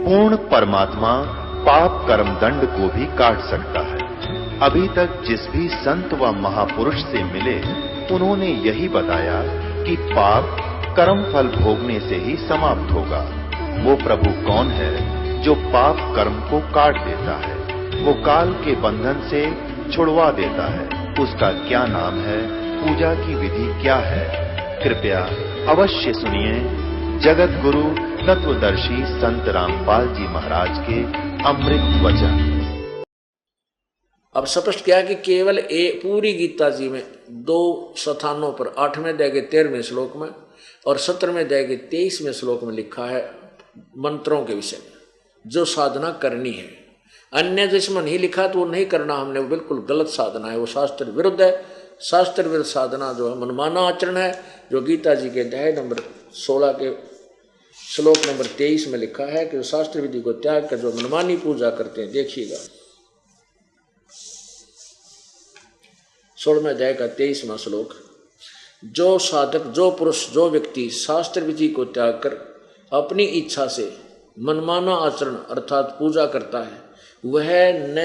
पूर्ण परमात्मा पाप कर्म दंड को भी काट सकता है। अभी तक जिस भी संत व महापुरुष से मिले, उन्होंने यही बताया कि पाप कर्म फल भोगने से ही समाप्त होगा। वो प्रभु कौन है जो पाप कर्म को काट देता है, वो काल के बंधन से छुड़वा देता है। उसका क्या नाम है, पूजा की विधि क्या है? कृपया अवश्य सुनिए जगत गुरु तत्वदर्शी संत रामपाल जी महाराज के अमृत वचन। अब स्पष्ट किया कि केवल पूरी गीता जी में 2 स्थानों पर 8वें अध्याय के 13वें श्लोक में और 17वें अध्याय के 23वें श्लोक में लिखा है मंत्रों के विषय में जो साधना करनी है। अन्य जिसमें नहीं लिखा तो वो नहीं करना हमने, वो बिल्कुल गलत साधना है, वो शास्त्र विरुद्ध है। शास्त्र विरुद्ध साधना जो है मनमाना आचरण है, जो गीता जी के अध्याय नंबर 16 के श्लोक नंबर 23 में लिखा है कि शास्त्र विधि को त्याग कर जो मनमानी पूजा करते हैं। देखिएगा 16वें अध्याय का 23वां श्लोक, जो साधक, जो पुरुष, जो व्यक्ति शास्त्र विधि को त्याग कर अपनी इच्छा से मनमाना आचरण अर्थात पूजा करता है, वह न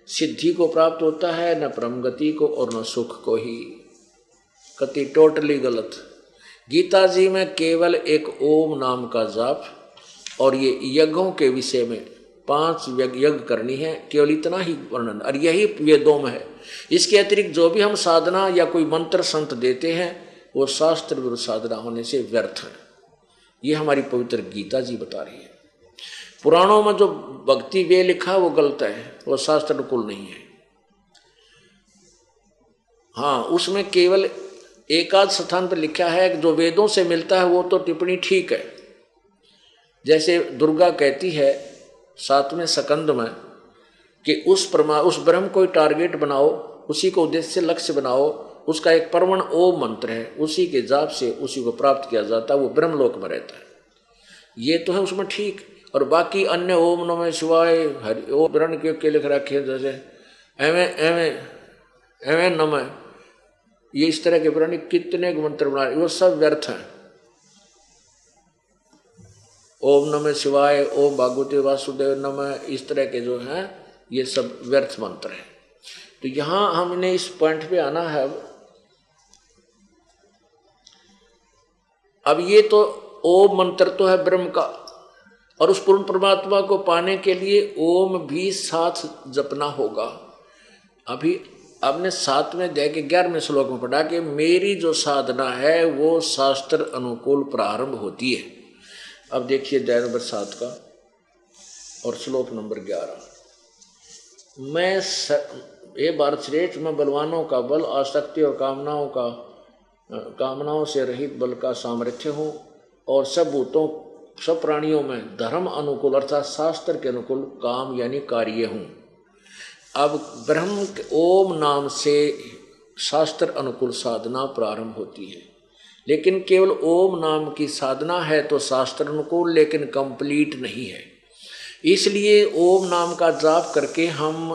सिद्धि को प्राप्त होता है, न परम गति को और न सुख को ही। कति टोटली गलत। गीता जी में केवल एक ओम नाम का जाप और ये यज्ञों के विषय में 5 यज्ञ करनी है, केवल इतना ही वर्णन, और यही वेदों में है। इसके अतिरिक्त जो भी हम साधना या कोई मंत्र संत देते हैं वो शास्त्र विरुद्ध साधना होने से व्यर्थ है। ये हमारी पवित्र गीता जी बता रही है। पुराणों में जो भक्ति वे लिखा वो गलत है, वो शास्त्र अनुकूल नहीं है। हाँ, उसमें केवल एकाध स्थान पर लिखा है कि जो वेदों से मिलता है वो तो टिप्पणी ठीक है। जैसे दुर्गा कहती है 7वें स्कंद में कि उस ब्रह्म को टारगेट बनाओ, उसी को उद्देश्य लक्ष्य बनाओ, उसका एक परमण ओम मंत्र है, उसी के जाप से उसी को प्राप्त किया जाता है, वो ब्रह्मलोक में रहता है। ये तो है उसमें ठीक। और बाकी अन्य ओम नमः शिवाय हरि ओम ब्रण के लिख रखे हैं, जैसे एवे नमः, ये इस तरह के ब्रण कितने मंत्र बना रहे, वो सब व्यर्थ हैं। ओम नमः शिवाय, ओम भागवते वासुदेव नमः, इस तरह के जो हैं ये सब व्यर्थ मंत्र हैं। तो यहाँ हमने इस पॉइंट पे आना है। अब ये तो ओम मंत्र तो है ब्रह्म का, और उस पूर्ण परमात्मा को पाने के लिए ओम भी साथ जपना होगा। अभी आपने 7वें अध्याय के 11वें श्लोक में पढ़ा कि मेरी जो साधना है वो शास्त्र अनुकूल प्रारंभ होती है। अब देखिए अध्याय नंबर 7 का और श्लोक नंबर 11, ये भारत श्रेष्ठ, मैं बलवानों का बल, आसक्ति और कामनाओं से रहित बल का सामर्थ्य हूँ, और सब भूतों सब प्राणियों में धर्म अनुकूल अर्थात शास्त्र के अनुकूल काम यानी कार्य हूँ। अब ब्रह्म ओम नाम से शास्त्र अनुकूल साधना प्रारंभ होती है, लेकिन केवल ओम नाम की साधना है तो शास्त्र अनुकूल, लेकिन कंप्लीट नहीं है। इसलिए ओम नाम का जाप करके हम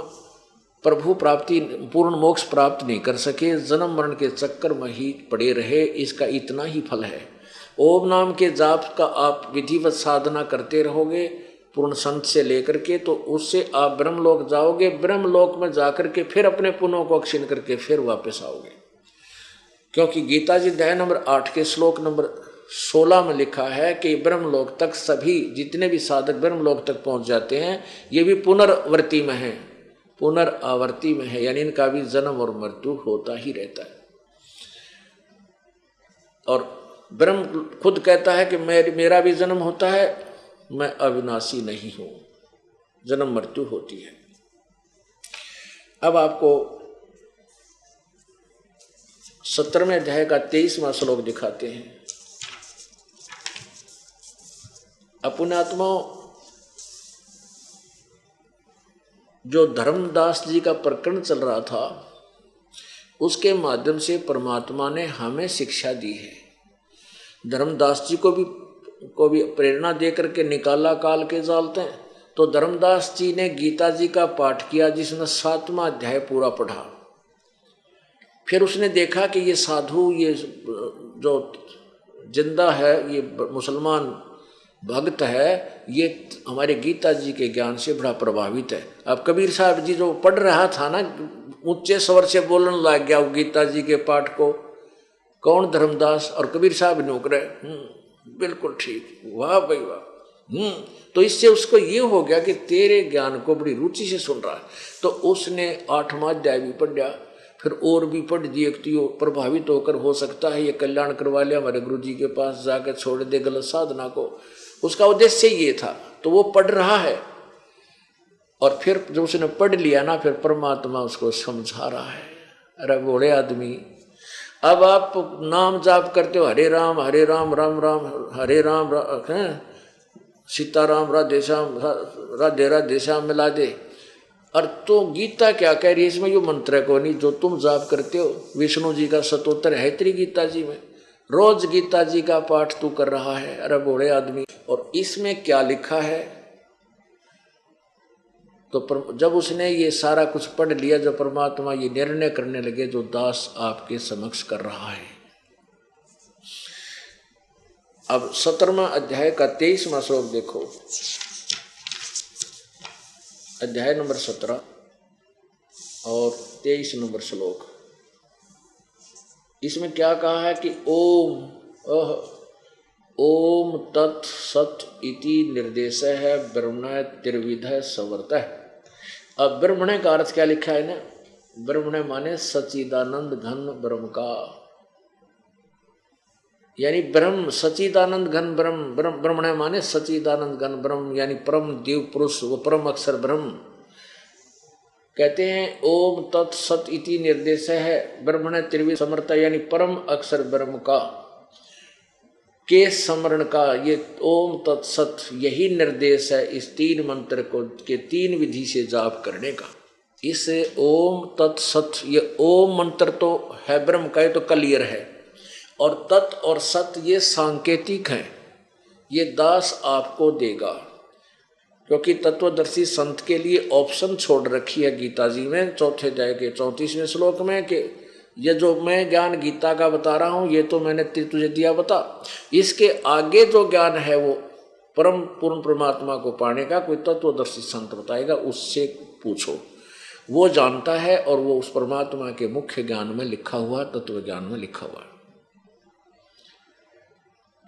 प्रभु प्राप्ति, पूर्ण मोक्ष प्राप्त नहीं कर सके, जन्म मरण के चक्कर में ही पड़े रहे, इसका इतना ही फल है। ओम नाम के जाप का आप विधिवत साधना करते रहोगे पूर्ण संत से लेकर के, तो उससे आप ब्रह्मलोक जाओगे। ब्रह्मलोक में जाकर के फिर अपने पुण्यों को अक्षीण करके फिर वापस आओगे, क्योंकि गीता जी अध्याय नंबर 8 के श्लोक नंबर 16 में लिखा है कि ब्रह्मलोक तक सभी जितने भी साधक ब्रह्मलोक तक पहुंच जाते हैं, ये भी पुनर्वर्ती में है, पुनरावर्ती में है, यानी इनका भी जन्म और मृत्यु होता ही रहता है। और ब्रह्म खुद कहता है कि मेरा भी जन्म होता है, मैं अविनाशी नहीं हूं, जन्म मृत्यु होती है। अब आपको 17वें अध्याय का 23वां श्लोक दिखाते हैं। अपुण्यात्माओं, जो धर्मदास जी का प्रकरण चल रहा था उसके माध्यम से परमात्मा ने हमें शिक्षा दी है। धर्मदास जी को भी प्रेरणा दे करके निकाला काल के जालते, तो धर्मदास जी ने गीता जी का पाठ किया जिसमें 7वां अध्याय पूरा पढ़ा। फिर उसने देखा कि ये साधु, ये जो जिंदा है, ये मुसलमान भक्त है, ये हमारे गीता जी के ज्ञान से बड़ा प्रभावित है। अब कबीर साहब जी जो पढ़ रहा था ना, ऊंचे स्वर से बोलने लग गया वो गीता जी के पाठ को, कौन? धर्मदास। और कबीर साहब नोक रहे, बिल्कुल ठीक, वाह भाई वाह। तो इससे उसको ये हो गया कि तेरे ज्ञान को बड़ी रुचि से सुन रहा है। तो उसने 8वां अध्याय भी पढ़ लिया, फिर और भी पढ़ दिए। तो प्रभावित होकर हो सकता है ये कल्याण करवा लिया, हमारे गुरु जी के पास जाकर छोड़ दे गलत साधना को। उसका उद्देश्य ये था। तो वो पढ़ रहा है, और फिर जब उसने पढ़ लिया ना, फिर परमात्मा उसको समझा रहा है। अरे बूढ़े आदमी, अब आप नाम जाप करते हो, हरे राम राम राम हरे राम, सीताराम राधे श्याम राधे राधे श्याम मिला दे। और तो गीता क्या कह रही है इसमें? यो मंत्र को नहीं जो तुम जाप करते हो, विष्णु जी का शतोत्तर है तेरी गीता जी में, रोज गीता जी का पाठ तू कर रहा है। अरे बूढ़े आदमी, और इसमें क्या लिखा है? तो जब उसने ये सारा कुछ पढ़ लिया, जो परमात्मा ये निर्णय करने लगे जो दास आपके समक्ष कर रहा है। अब 17वां अध्याय का 23वां श्लोक देखो, अध्याय नंबर 17 और 23 नंबर श्लोक। इसमें क्या कहा है कि ओम तत् सत इति निर्देश है ब्रह्मण त्रिविध संवर्तः। अब ब्रह्मण का अर्थ क्या लिखा है ना? ब्रह्मण माने सच्चिदानंद घन ब्रह्म का, यानी ब्रह्म सच्चिदानंद घन ब्रह्म। ब्रह्मण माने सच्चिदानंद घन ब्रह्म, यानी परम देव पुरुष, वो परम अक्षर ब्रह्म। कहते हैं ओम तत् सत इति निर्देश है ब्रह्मण त्रिविध समर्थ, यानी परम अक्षर ब्रह्म का के स्मरण का ये ओम तत्सत, यही निर्देश है इस 3 मंत्र को के 3 विधि से जाप करने का। इस ओम तत्सत, ये ओम मंत्र तो है ब्रह्म का, ये तो क्लियर है, और तत् और सत ये सांकेतिक हैं, ये दास आपको देगा। क्योंकि तत्वदर्शी संत के लिए ऑप्शन छोड़ रखी है गीता जी में 4th अध्याय के 34वें श्लोक में कि ये जो मैं ज्ञान गीता का बता रहा हूँ ये तो मैंने तुझे दिया बता, इसके आगे जो ज्ञान है वो परम पूर्ण परमात्मा को पाने का कोई तत्वदर्शी संत बताएगा, उससे पूछो, वो जानता है और वो उस परमात्मा के मुख्य ज्ञान में लिखा हुआ, तत्व ज्ञान में लिखा हुआ।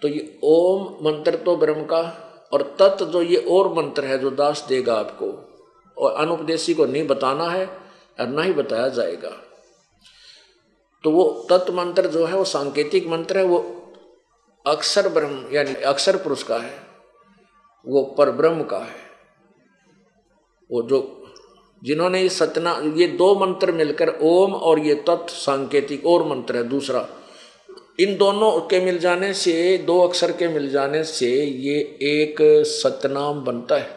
तो ये ओम मंत्र तो ब्रह्म का, और तत् जो ये और मंत्र है जो दास देगा आपको, और अनुपदेशी को नहीं बताना है और ना ही बताया जाएगा। तो वो तत्व मंत्र जो है वो सांकेतिक मंत्र है, वो अक्षर ब्रह्म यानी अक्षर पुरुष का है, वो पर ब्रह्म का है। वो जो जिन्होंने ये सतना, ये 2 मंत्र मिलकर ओम और ये तत् सांकेतिक और मंत्र है दूसरा, इन दोनों के मिल जाने से, 2 अक्षर के मिल जाने से ये एक सतनाम बनता है।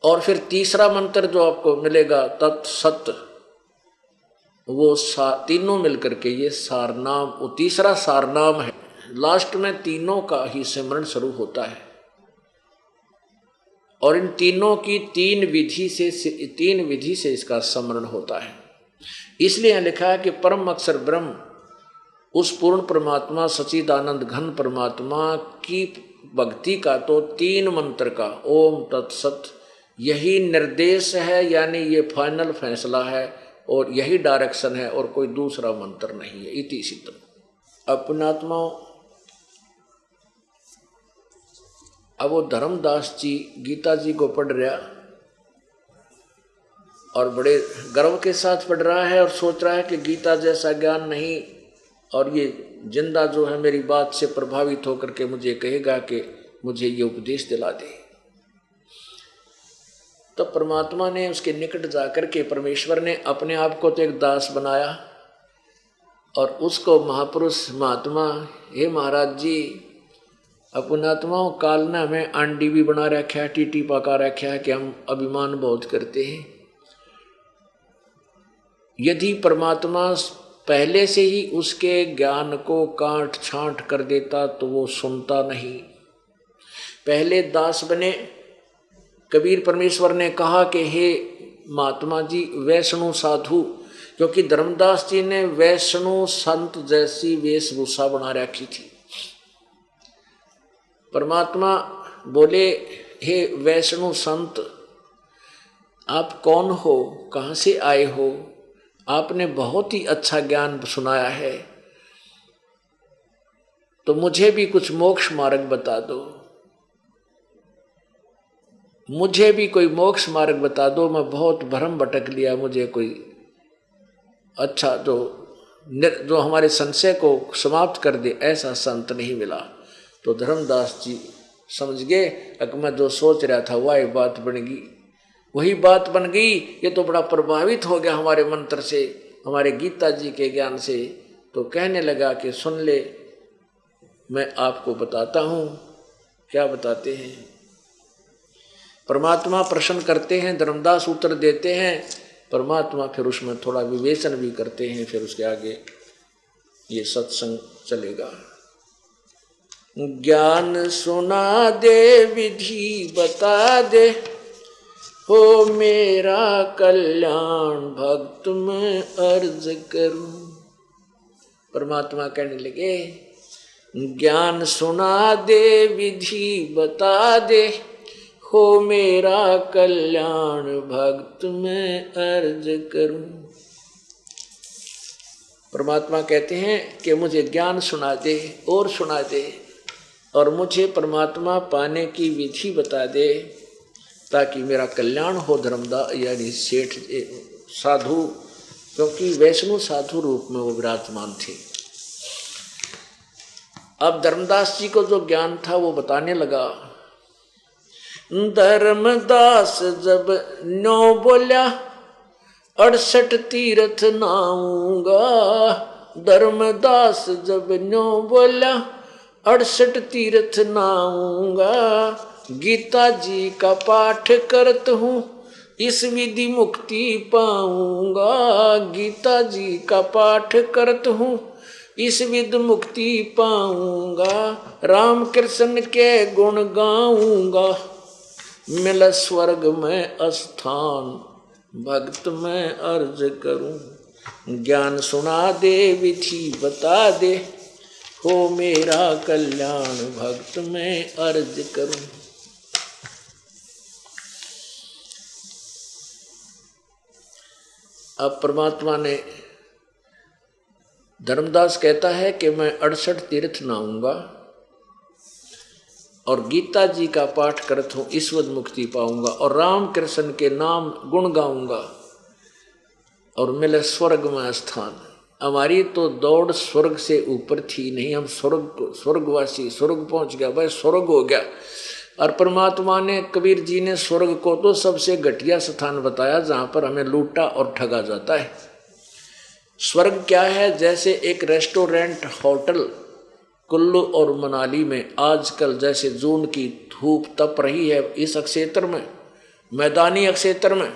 और फिर तीसरा मंत्र जो आपको मिलेगा तत् सत, वो तीनों मिलकर के ये सारनाम, वो तीसरा सारनाम है। लास्ट में तीनों का ही सिमरण शुरू होता है, और इन तीनों की 3 विधि से इसका स्मरण होता है। इसलिए लिखा है कि परम अक्षर ब्रह्म, उस पूर्ण परमात्मा सच्चिदानंद घन परमात्मा की भक्ति का तो 3 मंत्र का ओम तत्सत यही निर्देश है, यानी ये फाइनल फैसला है और यही डायरेक्शन है, और कोई दूसरा मंत्र नहीं है। इति सिद्धम। अपनात्माओं, अब वो धर्मदास जी गीता जी को पढ़ रहा और बड़े गर्व के साथ पढ़ रहा है और सोच रहा है कि गीता जैसा ज्ञान नहीं, और ये जिंदा जो है मेरी बात से प्रभावित होकर के मुझे कहेगा कि मुझे ये उपदेश दिला दे। तो परमात्मा ने उसके निकट जाकर के, परमेश्वर ने अपने आप को तो एक दास बनाया और उसको महापुरुष महात्मा, हे महाराज जी अपनात्माओं, काल ने हमें आंडी भी बना रखा है, टीटी पका रखा है कि हम अभिमान बहुत करते हैं। यदि परमात्मा पहले से ही उसके ज्ञान को काट छांट कर देता तो वो सुनता नहीं। पहले दास बने। कबीर परमेश्वर ने कहा कि हे महात्मा जी वैष्णु साधु, क्योंकि धर्मदास जी ने वैष्णु संत जैसी वेशभूषा बना रखी थी। परमात्मा बोले, हे वैष्णु संत, आप कौन हो, कहाँ से आए हो? आपने बहुत ही अच्छा ज्ञान सुनाया है, तो मुझे भी कुछ मोक्ष मार्ग बता दो, मुझे भी कोई मोक्ष मार्ग बता दो। मैं बहुत भ्रम भटक लिया, मुझे कोई अच्छा जो हमारे संशय को समाप्त कर दे ऐसा संत नहीं मिला। तो धर्मदास जी समझ गए कि मैं जो सोच रहा था वही बात बन गई, वही बात बन गई। ये तो बड़ा प्रभावित हो गया हमारे मंत्र से, हमारे गीता जी के ज्ञान से। तो कहने लगा कि सुन ले, मैं आपको बताता हूँ। क्या बताते हैं? परमात्मा प्रश्न करते हैं, धर्मदास उत्तर देते हैं। परमात्मा फिर उसमें थोड़ा विवेचन भी करते हैं, फिर उसके आगे ये सत्संग चलेगा। ज्ञान सुना दे, विधि बता दे, हो मेरा कल्याण भक्त में अर्ज करूं। परमात्मा कहने लगे, ज्ञान सुना दे, विधि बता दे, हो मेरा कल्याण भक्त में अर्ज करूं। परमात्मा कहते हैं कि मुझे ज्ञान सुना दे और सुना दे, और मुझे परमात्मा पाने की विधि बता दे, ताकि मेरा कल्याण हो। धर्मदास यानी सेठ साधु, क्योंकि वैष्णु साधु रूप में वो विराजमान थे। अब धर्मदास जी को जो ज्ञान था वो बताने लगा। धर्मदास जब नो बोल्या, 68 तीर्थ नाऊंगा। धर्मदास जब नो बोल्या, 68 तीर्थ नाऊंगा। गीता जी का पाठ करत हूँ, इस विधि मुक्ति पाऊंगा। गीता जी का पाठ करत हूँ, इस विधि मुक्ति पाऊंगा। राम कृष्ण के गुण गाऊंगा, मिल स्वर्ग में स्थान भक्त में अर्ज करूं। ज्ञान सुना दे, विधि बता दे, हो मेरा कल्याण भक्त में अर्ज करूं। अब परमात्मा ने, धर्मदास कहता है कि मैं 68 तीर्थ नहाऊंगा और गीता जी का पाठ करत हूँ, ईश्वर मुक्ति पाऊंगा, और राम कृष्ण के नाम गुण गाऊंगा और मिले स्वर्ग में स्थान। हमारी तो दौड़ स्वर्ग से ऊपर थी नहीं, हम स्वर्गवासी, स्वर्ग पहुंच गया भाई, स्वर्ग हो गया। और परमात्मा ने, कबीर जी ने स्वर्ग को तो सबसे घटिया स्थान बताया जहां पर हमें लूटा और ठगा जाता है। स्वर्ग क्या है? जैसे एक रेस्टोरेंट, होटल कुल्लू और मनाली में आजकल जैसे जून की धूप तप रही है इस क्षेत्र में, मैदानी क्षेत्र में,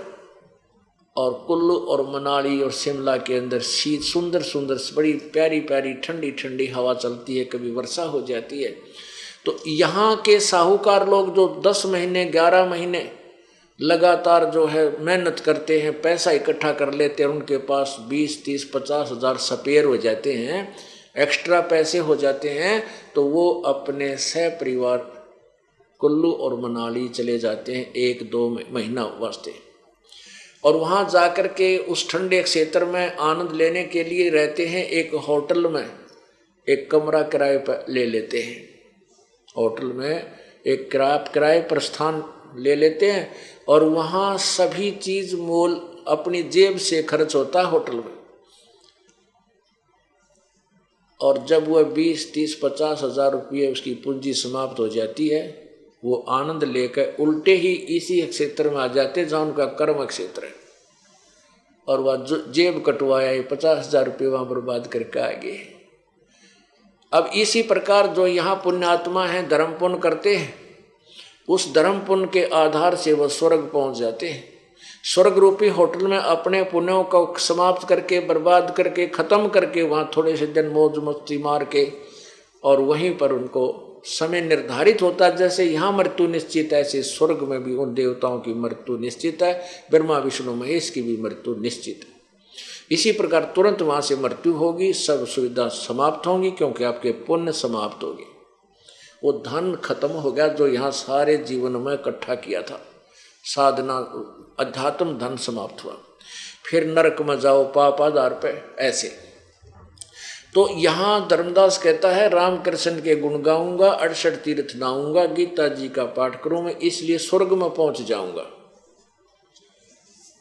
और कुल्लू और मनाली और शिमला के अंदर शीत सुंदर सुंदर बड़ी प्यारी प्यारी ठंडी ठंडी हवा चलती है, कभी वर्षा हो जाती है। तो यहाँ के साहूकार लोग जो 10 महीने 11 महीने लगातार जो है मेहनत करते हैं, पैसा इकट्ठा कर लेते हैं, उनके पास 20, 30, 50 हजार स्पेयर हो जाते हैं, एक्स्ट्रा पैसे हो जाते हैं, तो वो अपने सह परिवार कुल्लू और मनाली चले जाते हैं 1-2 महीना वास्ते, और वहाँ जाकर के उस ठंडे क्षेत्र में आनंद लेने के लिए रहते हैं। एक होटल में एक कमरा किराए पर ले लेते हैं, होटल में एक किराए पर स्थान ले लेते हैं, और वहाँ सभी चीज मोल अपनी जेब से खर्च होता है होटल में। और जब वह 20, 30, 50 हजार रुपये उसकी पूंजी समाप्त हो जाती है, वो आनंद लेकर उल्टे ही इसी क्षेत्र में आ जाते जहाँ उनका कर्म क्षेत्र है, और वह जेब कटवाया 50 हजार रुपये वहाँ बर्बाद करके आ गए। अब इसी प्रकार जो यहाँ पुण्यात्मा हैं, धर्म पुण्य करते हैं, उस धर्म पुण्य के आधार से वह स्वर्ग पहुँच जाते हैं। स्वर्ग रूपी होटल में अपने पुण्यों को समाप्त करके, बर्बाद करके, खत्म करके, वहाँ थोड़े से दिन मौज मस्ती मार के, और वहीं पर उनको समय निर्धारित होता है। जैसे यहाँ मृत्यु निश्चित है, ऐसे स्वर्ग में भी उन देवताओं की मृत्यु निश्चित है, ब्रह्मा विष्णु महेश की भी मृत्यु निश्चित है। इसी प्रकार तुरंत वहाँ से मृत्यु होगी, सब सुविधा समाप्त होंगी, क्योंकि आपके पुण्य समाप्त होगी। वो धन खत्म हो गया जो यहाँ सारे जीवन में इकट्ठा किया था। साधना अध्यात्म धन समाप्त हुआ। फिर नरक में जाओ पाप आधार पे ऐसे। तो यहाँ धर्मदास कहता है रामकृष्ण के गुण गाऊंगा, 68 तीर्थ नाऊंगा, गीता जी का पाठ करूं मैं, इसलिए स्वर्ग में पहुंच जाऊंगा।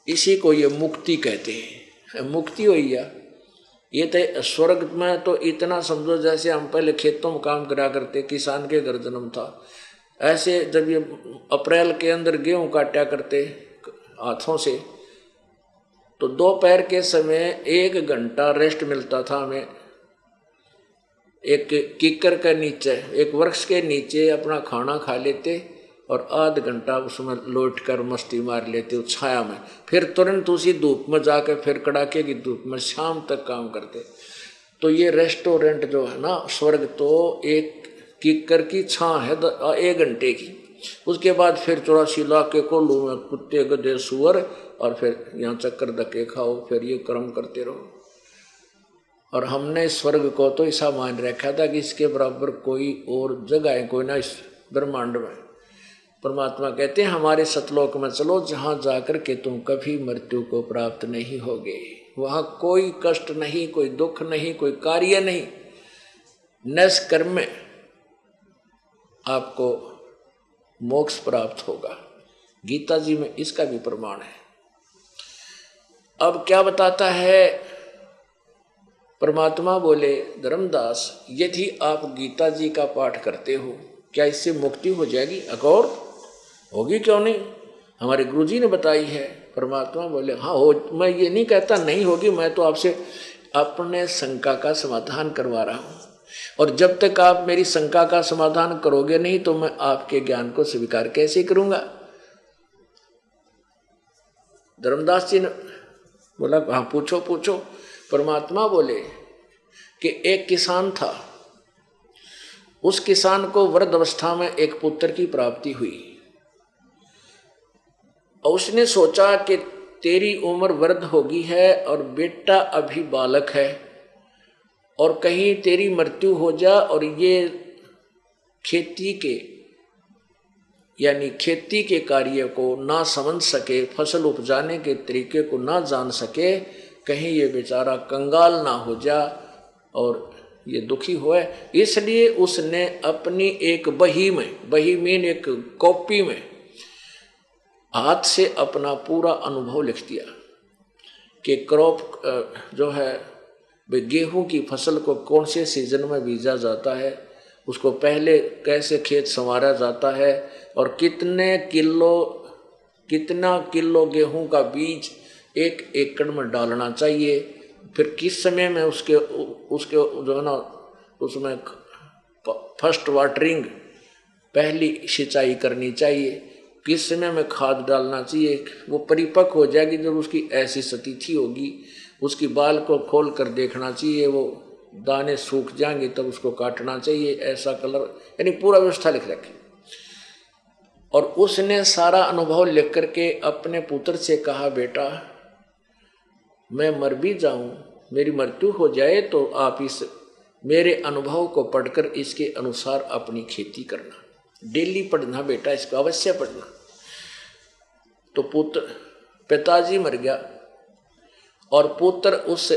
इसी को ये मुक्ति कहते हैं। मुक्ति हुई या ये तो स्वर्ग में तो इतना समझो जैसे हम पहले खेतों में काम करा करते, किसान के घर जन्म था, ऐसे जब ये अप्रैल के अंदर गेहूं काटा करते हाथों से, तो दोपहर के समय 1 घंटा रेस्ट मिलता था हमें। एक कीकर के नीचे, एक वृक्ष के नीचे अपना खाना खा लेते और आध घंटा उसमें लौट कर मस्ती मार लेते उस छाया में। फिर तुरंत उसी धूप में जाकर फिर कड़ाके की धूप में शाम तक काम करते। तो ये रेस्टोरेंट जो है ना स्वर्ग, तो एक कीकर की छां है 1 घंटे की। उसके बाद फिर 84 लाख के कोल्हू में कुत्ते गधे सुअर, और फिर यहाँ चक्कर धक्के खाओ, फिर ये कर्म करते रहो। और हमने स्वर्ग को तो ऐसा मान रखा था कि इसके बराबर कोई और जगह है कोई ना इस ब्रह्मांड में। परमात्मा कहते हैं हमारे सतलोक में चलो, जहाँ जाकर के तुम कभी मृत्यु को प्राप्त नहीं होगे। वहाँ कोई कष्ट नहीं, कोई दुख नहीं, कोई कार्य नहीं, निष्कर्म में आपको मोक्ष प्राप्त होगा। गीता जी में इसका भी प्रमाण है। अब क्या बताता है परमात्मा? बोले धर्मदास, यदि आप गीता जी का पाठ करते हो, क्या इससे मुक्ति हो जाएगी? अकौर होगी, क्यों नहीं? हमारे गुरुजी ने बताई है। परमात्मा बोले हाँ हो। मैं ये नहीं कहता नहीं होगी, मैं तो आपसे अपने शंका का समाधान करवा रहा हूँ। और जब तक आप मेरी शंका का समाधान करोगे नहीं तो मैं आपके ज्ञान को स्वीकार कैसे करूँगा? धर्मदास जी ने बोला हाँ पूछो पूछो। परमात्मा बोले कि एक किसान था, उस किसान को वृद्ध अवस्था में एक पुत्र की प्राप्ति हुई और उसने सोचा कि तेरी उम्र वृद्ध होगी है और बेटा अभी बालक है, और कहीं तेरी मृत्यु हो जा और ये खेती के यानी खेती के कार्य को ना समझ सके, फसल उपजाने के तरीके को ना जान सके, कहीं ये बेचारा कंगाल ना हो जा और ये दुखी होए। इसलिए उसने अपनी एक बही में एक कॉपी में हाथ से अपना पूरा अनुभव लिख दिया कि क्रॉप जो है गेहूं की फसल को कौन से सीजन में बीजा जाता है, उसको पहले कैसे खेत संवारा जाता है, और कितना किलो गेहूं का बीज 1 एकड़ में डालना चाहिए, फिर किस समय में उसके जो है ना उसमें फर्स्ट वाटरिंग पहली सिंचाई करनी चाहिए, किस समय में खाद डालना चाहिए। वो परिपक्व हो जाएगी जब उसकी ऐसी स्थिति होगी, उसकी बाल को खोल कर देखना चाहिए, वो दाने सूख जाएंगे तब उसको काटना चाहिए, ऐसा कलर, यानी पूरा व्यवस्था लिख रखी। और उसने सारा अनुभव लिख करके अपने पुत्र से कहा बेटा मैं मर भी जाऊं, मेरी मृत्यु हो जाए तो आप इस मेरे अनुभव को पढ़कर इसके अनुसार अपनी खेती करना, डेली पढ़ना बेटा, इसको अवश्य पढ़ना। तो पिताजी मर गया और पुत्र उस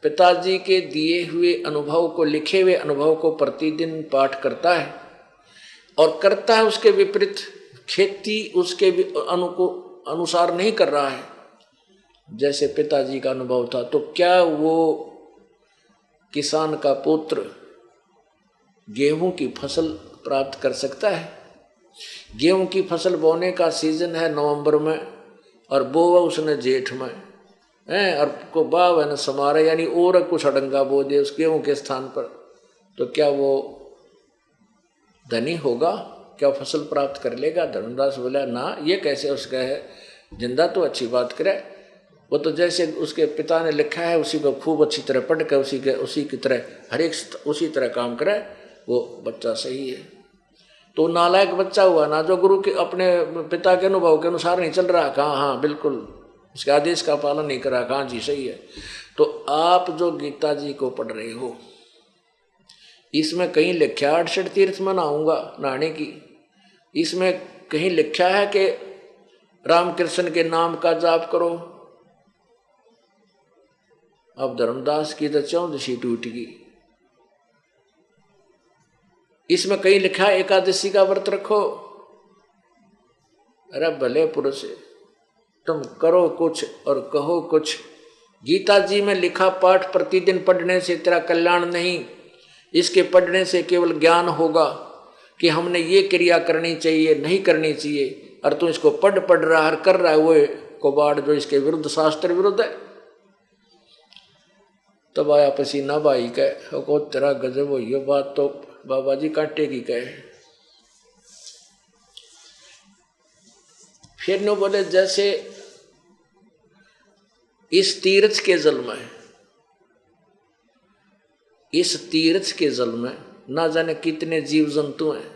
पिताजी के दिए हुए अनुभव को, लिखे हुए अनुभव को प्रतिदिन पाठ करता है और करता है उसके विपरीत, खेती उसके अनुसार नहीं कर रहा है जैसे पिताजी का अनुभव था। तो क्या वो किसान का पुत्र गेहूं की फसल प्राप्त कर सकता है? गेहूं की फसल बोने का सीजन है नवंबर में और बोवा उसने जेठ में है, और को बाव है न समारा यानी और कुछ अडंगा बो दे उस गेहूं के स्थान पर, तो क्या वो धनी होगा? क्या फसल प्राप्त कर लेगा? धर्मदास बोला ना, ये कैसे उसका है, जिंदा तो अच्छी बात करे, वो तो जैसे उसके पिता ने लिखा है उसी को खूब अच्छी तरह पढ़ कर उसी की तरह हर एक उसी तरह काम करे, वो बच्चा सही है। तो नालायक बच्चा हुआ ना, जो गुरु के अपने पिता के अनुभव के अनुसार नहीं चल रहा, कहाँ हाँ बिल्कुल उसके आदेश का पालन नहीं करा, कहाँ जी सही है। तो आप जो गीता जी को पढ़ रहे हो इसमें कहीं लिखा 68 तीर्थ में नहाऊंगा नहाने की, इसमें कहीं लिखा है कि रामकृष्ण के नाम का जाप करो। अब धर्मदास की तो चौदसी टूट गई। इसमें कहीं लिखा है एकादशी का व्रत रखो। अरे भले पुरुष, तुम करो कुछ और कहो कुछ। गीता जी में लिखा पाठ प्रतिदिन पढ़ने से तेरा कल्याण नहीं, इसके पढ़ने से केवल ज्ञान होगा कि हमने ये क्रिया करनी चाहिए नहीं करनी चाहिए, और तू इसको पढ़ रहा है कर रहा है वो कबाड़ जो इसके विरुद्ध शास्त्र विरुद्ध है। तब आया पसीना भाई कह को तेरा गजब हो, ये बात तो बाबा जी कांटे की कहे। फिर नो बोले जैसे इस तीर्थ के जल में, इस तीर्थ के जल में ना जाने कितने जीव जंतु हैं,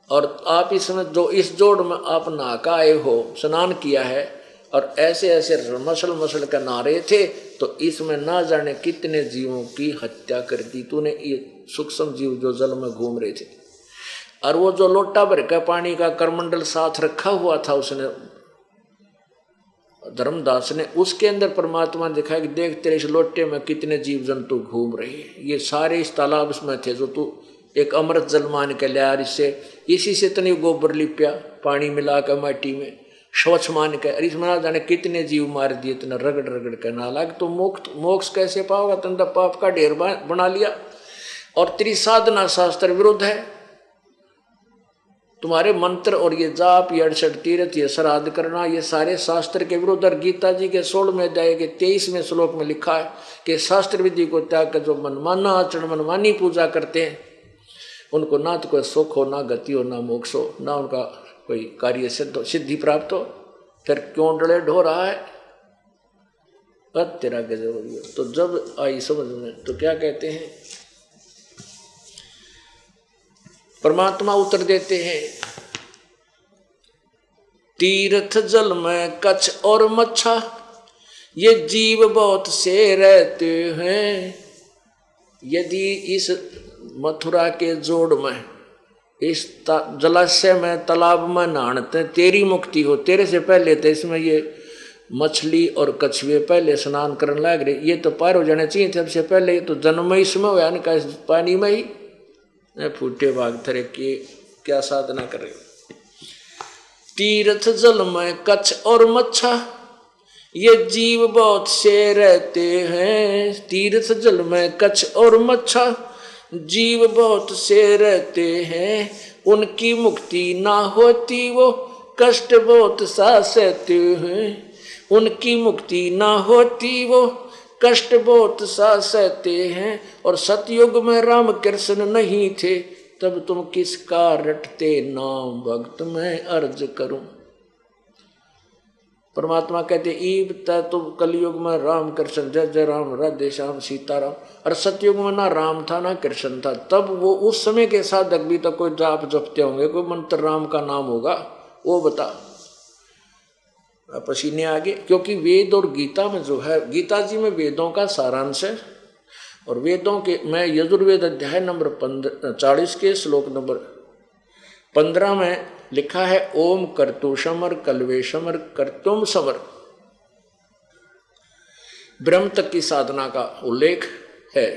और आप इसमें जो इस जोड़ में आप नहा का आए हो, स्नान किया है और ऐसे ऐसे मसल का नहा रहे थे, तो इसमें ना जाने कितने जीवों की हत्या कर दी तूने। ये सूक्ष्म जीव जो जल में घूम रहे थे, और वो जो लोटा भर का पानी का करमंडल साथ रखा हुआ था उसने धर्मदास ने, उसके अंदर परमात्मा ने दिखाया कि देख तेरे इस लोटे में कितने जीव जंतु घूम रहे हैं, ये सारे इस तालाब में थे जो तू एक अमृत जल मान के लिया, इससे इसी से तनी गोबर लिपिया पानी मिला कर माटी में स्वच्छ मान के, अरे इसमें ना जाने कितने जीव मार दिए, इतना रगड़ रगड़ कर ना लाग तो मोक्ष कैसे पाओगा? तुमने पाप का ढेर बना लिया और तेरी साधना शास्त्र विरुद्ध है। तुम्हारे मंत्र और ये जाप, ये 68 तीर्थ, ये श्राद्ध करना, ये सारे शास्त्र के विरुद्ध। और गीता जी के 16वें अध्याय के 23वें श्लोक में लिखा है कि शास्त्र विधि को त्याग कर जो मनमाना आचरण, मनमानी पूजा करते हैं, उनको ना तो कोई सुख हो, ना गति हो, ना मोक्ष हो, ना उनका कोई कार्य सिद्धि प्राप्त हो। फिर क्यों डले ढो रहा है? तेरा गजब हो गया। तो जब आई समझ में तो क्या कहते हैं, परमात्मा उत्तर देते हैं, तीर्थ जल में कच्छ और मच्छा ये जीव बहुत से रहते हैं। यदि इस मथुरा के जोड़ में, इस जलाशय में, तालाब में नहाते तेरी मुक्ति हो। तेरे से पहले तो इसमें ये मछली और कछुए पहले स्नान करने लग रहे, ये तो पार हो जाने चाहिए थे सबसे पहले। ये तो जन्म में इसमें हुआ ना, इस पानी में ही फूटे भाग थरे की क्या साधना कर रहे हो। तीर्थ जल में कच्छ और मच्छा ये जीव बहुत से रहते हैं। तीर्थ जल में कच्छ और मच्छा जीव बहुत से रहते हैं। उनकी मुक्ति ना होती वो कष्ट बहुत सा सहते हैं। उनकी मुक्ति ना होती वो कष्ट बहुत सा सहते हैं। और सतयुग में राम कृष्ण नहीं थे, तब तुम किसका रटते नाम भक्त मैं अर्ज करूं। परमात्मा कहते ईब तुम कलयुग में राम कृष्ण जय जय राम राधे श्याम सीताराम। और सतयुग में ना राम था ना कृष्ण था, तब वो उस समय के साधक भी तो कोई जाप जपते होंगे, कोई मंत्र राम का नाम होगा, वो बता। पसीने आगे, क्योंकि वेद और गीता में जो है, गीता जी में वेदों का सारांश है, और वेदों के मैं यजुर्वेद अध्याय नंबर 40 के श्लोक नंबर 15 में लिखा है ओम कर्तु समर कलवे समर कर्तुम समर। ब्रह्म तक की साधना का उल्लेख है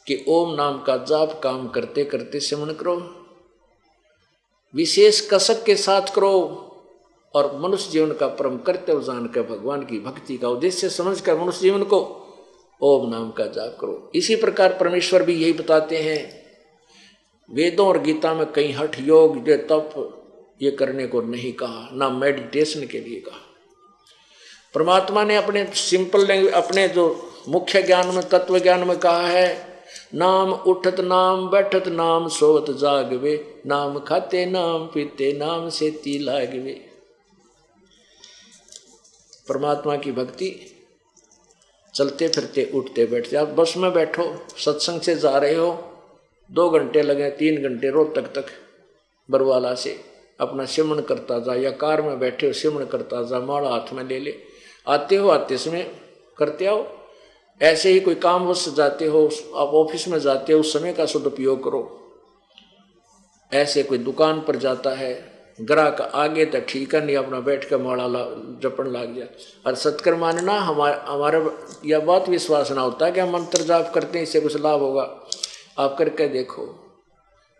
कि ओम नाम का जाप काम करते करते सिमरन करो, विशेष कसक के साथ करो, और मनुष्य जीवन का परम कर्तव्य जानकर भगवान की भक्ति का उद्देश्य समझकर मनुष्य जीवन को ओम नाम का जाप करो। इसी प्रकार परमेश्वर भी यही बताते हैं वेदों और गीता में, कहीं हठ योग जो तप ये करने को नहीं कहा, ना मेडिटेशन के लिए कहा। परमात्मा ने अपने सिंपल लैंग्वेज, अपने जो मुख्य ज्ञान में, तत्व ज्ञान में कहा है, नाम उठत नाम बैठत नाम सोवत जागवे, नाम खाते नाम पीते नाम सेती लागवे। परमात्मा की भक्ति चलते फिरते उठते बैठते। आप बस में बैठो, सत्संग से जा रहे हो, 2 घंटे लगे, 3 घंटे रोहतक तक बरवाला से अपना सिमरन करता जा, या कार में बैठे हो सिमरन करता जा, माला हाथ में ले ले, आते हो आते समय करते आओ। ऐसे ही कोई काम से जाते हो, आप ऑफिस में जाते हो, उस समय का सदुपयोग करो। ऐसे कोई दुकान पर जाता है, ग्राहक आगे तो ठीक है, नहीं अपना बैठ कर माला जपन लाग जाए। और सत्कर मानना हमारा यह बात विश्वास ना होता है कि हम मंत्र जाप करते हैं इससे कुछ लाभ होगा। आप करके देखो,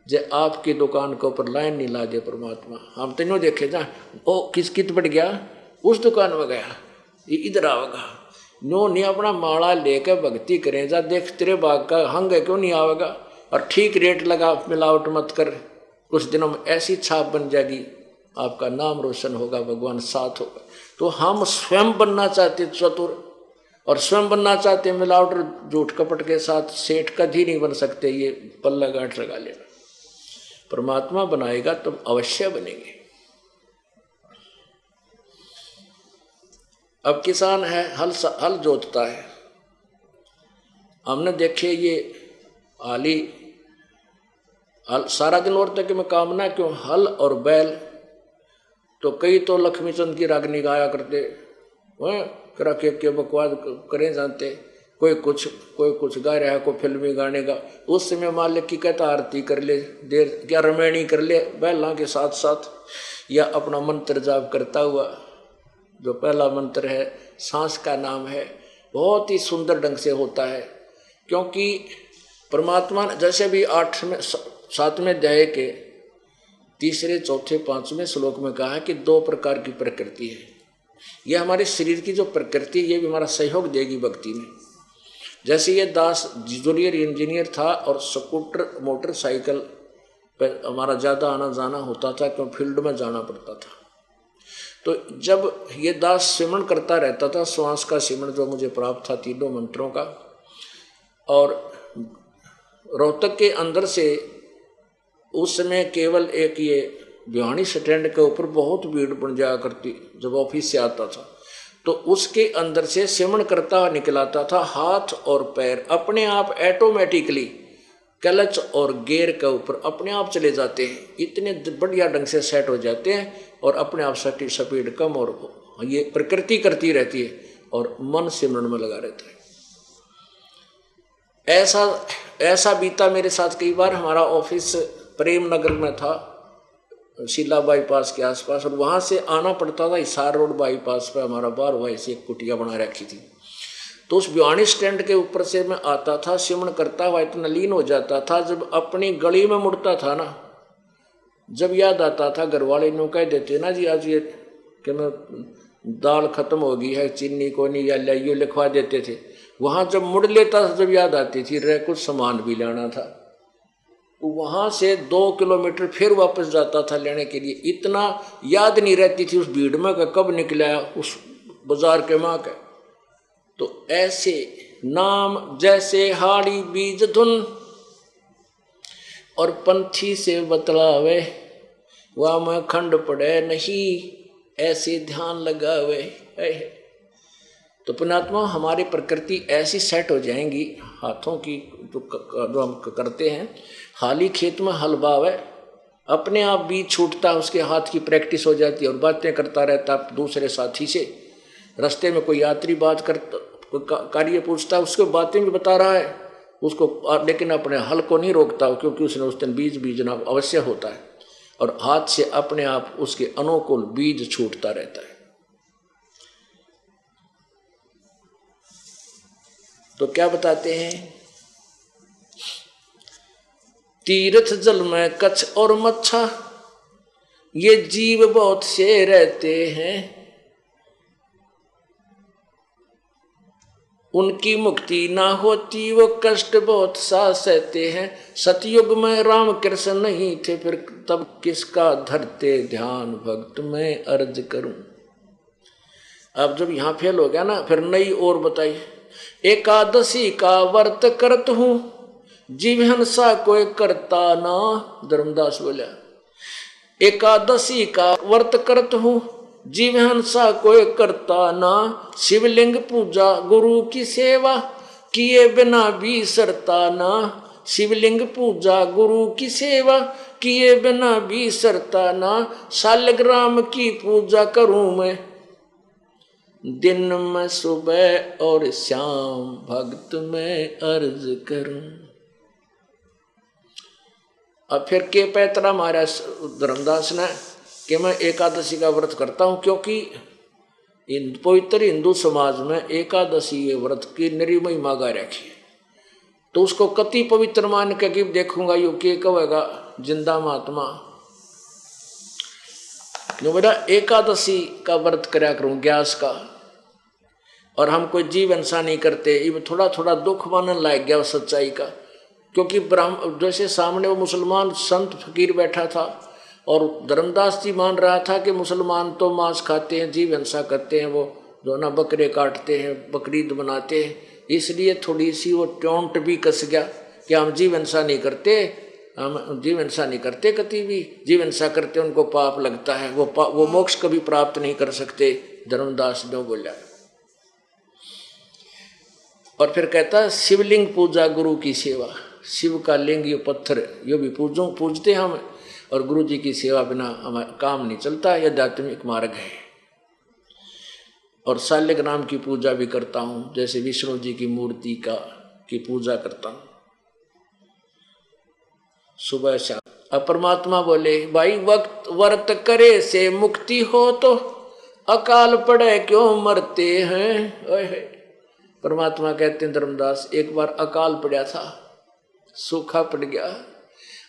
जे आपकी दुकान के ऊपर लाइन नहीं ला दे परमात्मा, हम तो नहीं देखे जा ओ किस कित बढ़ गया, उस दुकान में गया, ये इधर आवेगा, नो नहीं अपना माला लेकर भक्ति करें जा, देख तेरे बाग का हंग है क्यों नहीं आवेगा। और ठीक रेट लगा, मिलावट मत कर, कुछ दिनों में ऐसी छाप बन जाएगी, आपका नाम रोशन होगा, भगवान साथ होगा। तो हम स्वयं बनना चाहते चतुर, और स्वयं बनना चाहते मिलावट झूठ कपट के साथ सेठ कभी नहीं बन सकते, ये पल्ला गांठ लगा लेना। परमात्मा बनाएगा तो अवश्य बनेंगे। अब किसान है, हल जोतता है, हमने देखे ये आली सारा दिन और तक में काम ना क्यों, हल और बैल तो कई तो लक्ष्मी चंद की रागनी गाया करते, करा के बकवास करें जानते, कोई कुछ गा रहा है, कोई फिल्मी गाने का। उस समय मालिक की कहता आरती कर ले, देर क्या रमैनी कर ले बैलों के साथ साथ, या अपना मंत्र जाप करता हुआ। जो पहला मंत्र है सांस का नाम है, बहुत ही सुंदर ढंग से होता है, क्योंकि परमात्मा ने जैसे भी 7वें अध्याय के 3, 4, 5वें श्लोक में कहा है कि 2 प्रकार की प्रकृति है। यह हमारे शरीर की जो प्रकृति, ये भी हमारा सहयोग देगी भक्ति में। जैसे ये दास जूनियर इंजीनियर था और स्कूटर मोटरसाइकिल पर हमारा ज़्यादा आना जाना होता था, क्यों फील्ड में जाना पड़ता था। तो जब ये दास सिमरण करता रहता था, श्वास का सिमरण जो मुझे प्राप्त था 3 मंत्रों का, और रोहतक के अंदर से उस समय केवल एक ये भिवानी स्टैंड के ऊपर बहुत भीड़ बन जाया करती जब ऑफिस से आता था, तो उसके अंदर से सिमरण करता हुआ निकलाता था। हाथ और पैर अपने आप ऑटोमेटिकली क्लच और गियर के ऊपर अपने आप चले जाते हैं, इतने बढ़िया ढंग से सेट हो जाते हैं, और अपने आप स्पीड कम, और ये प्रकृति करती रहती है और मन सिमरण में लगा रहता है। ऐसा बीता मेरे साथ कई बार। हमारा ऑफिस प्रेम नगर में था, शीला बाईपास के आसपास, और वहाँ से आना पड़ता था हिसार रोड बाईपास पे। हमारा बार भाई से एक कुटिया बना रखी थी, तो उस भिवानी स्टैंड के ऊपर से मैं आता था, सिमरण करता हुआ इतना लीन हो जाता था। जब अपनी गली में मुड़ता था ना, जब याद आता था, घर वाले नो कह देते ना जी आज ये कि मैं दाल खत्म हो गई है, चीनी को नहीं, या लाइयो लिखवा देते थे। वहाँ जब मुड़ लेता था, जब याद आती थी रे कुछ सामान भी लाना था, वहाँ से 2 किलोमीटर फिर वापस जाता था लेने के लिए। इतना याद नहीं रहती थी उस भीड़ में कि कब निकला उस बाजार के माँ के। तो ऐसे नाम जैसे हाड़ी बीज धुन, और पंथी से बतलावे, वह में खंड पड़े नहीं, ऐसे ध्यान लगावे। तो पुण्यात्मा हमारी प्रकृति ऐसी सेट हो जाएंगी, हाथों की जो हम करते हैं, हाली खेत में हल बावे, अपने आप बीज छूटता, उसके हाथ की प्रैक्टिस हो जाती है, और बातें करता रहता दूसरे साथी से। रास्ते में कोई यात्री बात करता, कोई कार्य पूछता, उसको बातें भी बता रहा है उसको, लेकिन अपने हल को नहीं रोकता, क्योंकि उसने उस दिन बीज बीजना अवश्य होता है, और हाथ से अपने आप उसके अनुकूल बीज छूटता रहता है। तो क्या बताते हैं, तीर्थ जल में कच्छ और मच्छा, ये जीव बहुत से रहते हैं, उनकी मुक्ति ना होती, वो कष्ट बहुत सा सहते हैं। सतयुग में राम कृष्ण नहीं थे, फिर तब किसका धरते ध्यान भक्त में अर्ज करूं। अब जब यहाँ फेल हो गया ना, फिर नई और बताई। एकादशी का व्रत करत हूँ, जीव हिंसा कोई करता ना, धर्मदास बोला। एकादशी का व्रत करत हूँ, जीव हिंसा कोई करता ना, शिवलिंग पूजा गुरु की सेवा, किए बिना भी सरता ना। शिवलिंग पूजा गुरु की सेवा, किए बिना भी सरता ना। शालिग्राम की पूजा करूं मैं, दिन में सुबह और शाम भक्त में अर्ज करूं। अब फिर के पैतरा मारा धर्मदास ने कि मैं एकादशी का व्रत करता हूं, क्योंकि पवित्र हिंदू समाज में एकादशी ये व्रत की नरी महिमा गा रखी है। तो उसको कति पवित्र मान के कि देखूंगा यो के कहेगा जिंदा महात्मा, जो मेरा एकादशी का व्रत कराया करूं ग्यास का, और हम कोई जीव हिंसा नहीं करते। ये थोड़ा थोड़ा दुख मानने लायक गया उस सच्चाई का, क्योंकि ब्राह्मण जैसे सामने वो मुसलमान संत फकीर बैठा था और धर्मदास जी मान रहा था कि मुसलमान तो मांस खाते हैं, जीव हिंसा करते हैं, वो जो ना बकरे काटते हैं, बकरीद बनाते हैं, इसलिए थोड़ी सी वो टोंट भी कस गया कि हम जीव हिंसा नहीं करते, हम जीव हिंसा नहीं करते, कभी भी जीव हिंसा करते उनको पाप लगता है, वो मोक्ष कभी प्राप्त नहीं कर सकते। धर्मदास ने बोला। और फिर कहता शिवलिंग पूजा गुरु की सेवा, शिव का लिंग ये पत्थर ये भी पूजते हम, और गुरु जी की सेवा बिना हमारा काम नहीं चलता, यह आध्यात्मिक मार्ग है। और शाल्यक नाम की पूजा भी करता हूँ, जैसे विष्णु जी की मूर्ति की पूजा करता हूँ सुबह शाम। अब परमात्मा बोले भाई वक्त व्रत करे से मुक्ति हो, तो अकाल पड़े क्यों मरते हैं। परमात्मा कहते हैं धर्मदास एक बार अकाल पड़ा था, सूखा पड़ गया,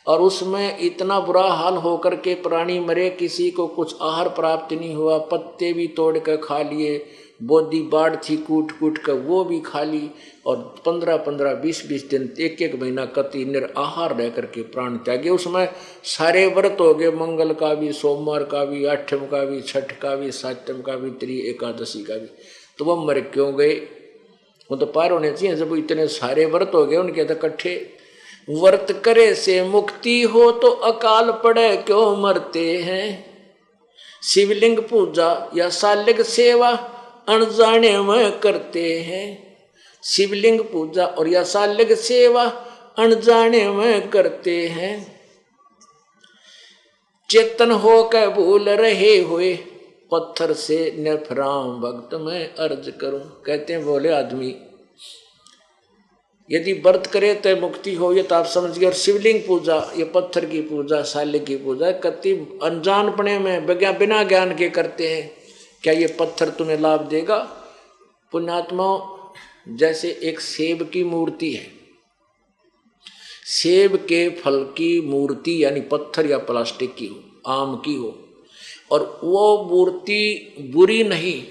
और उसमें इतना बुरा हाल होकर के प्राणी मरे, किसी को कुछ आहार प्राप्त नहीं हुआ, पत्ते भी तोड़ कर खा लिए, बोधी बाढ़ थी कूट कूट कर वो भी खा ली, और 15-15, 20-20 दिन, एक महीना कति निराहार रह करके प्राण त्यागे। उसमें सारे व्रत हो गए, मंगल का भी, सोमवार का भी, आठम का भी, छठ का भी, सातम का भी, त्रि एकादशी का भी। तो वह मर क्यों गए? वो तो पार होने चाहिए, जब इतने सारे व्रत हो गए उनके तो इकट्ठे। व्रत करे से मुक्ति हो, तो अकाल पड़े क्यों मरते हैं। शिवलिंग पूजा या शाल्यक सेवा अनजाने में करते हैं। शिवलिंग पूजा और या शाल्यक सेवा अनजाने में करते हैं। चेतन हो के भूल रहे हुए, पत्थर से नफराम भक्त में अर्ज करूं। कहते हैं बोले आदमी यदि व्रत करे तो मुक्ति हो, ये तो आप समझिए। और शिवलिंग पूजा, ये पत्थर की पूजा, शाल्यक की पूजा कति अनजानपने में बिना ज्ञान के करते हैं। क्या ये पत्थर तुम्हें लाभ देगा? पुण्यात्मा, जैसे एक सेब की मूर्ति है, सेब के फल की मूर्ति यानी पत्थर या प्लास्टिक की हो, आम की हो, और वो मूर्ति बुरी नहीं,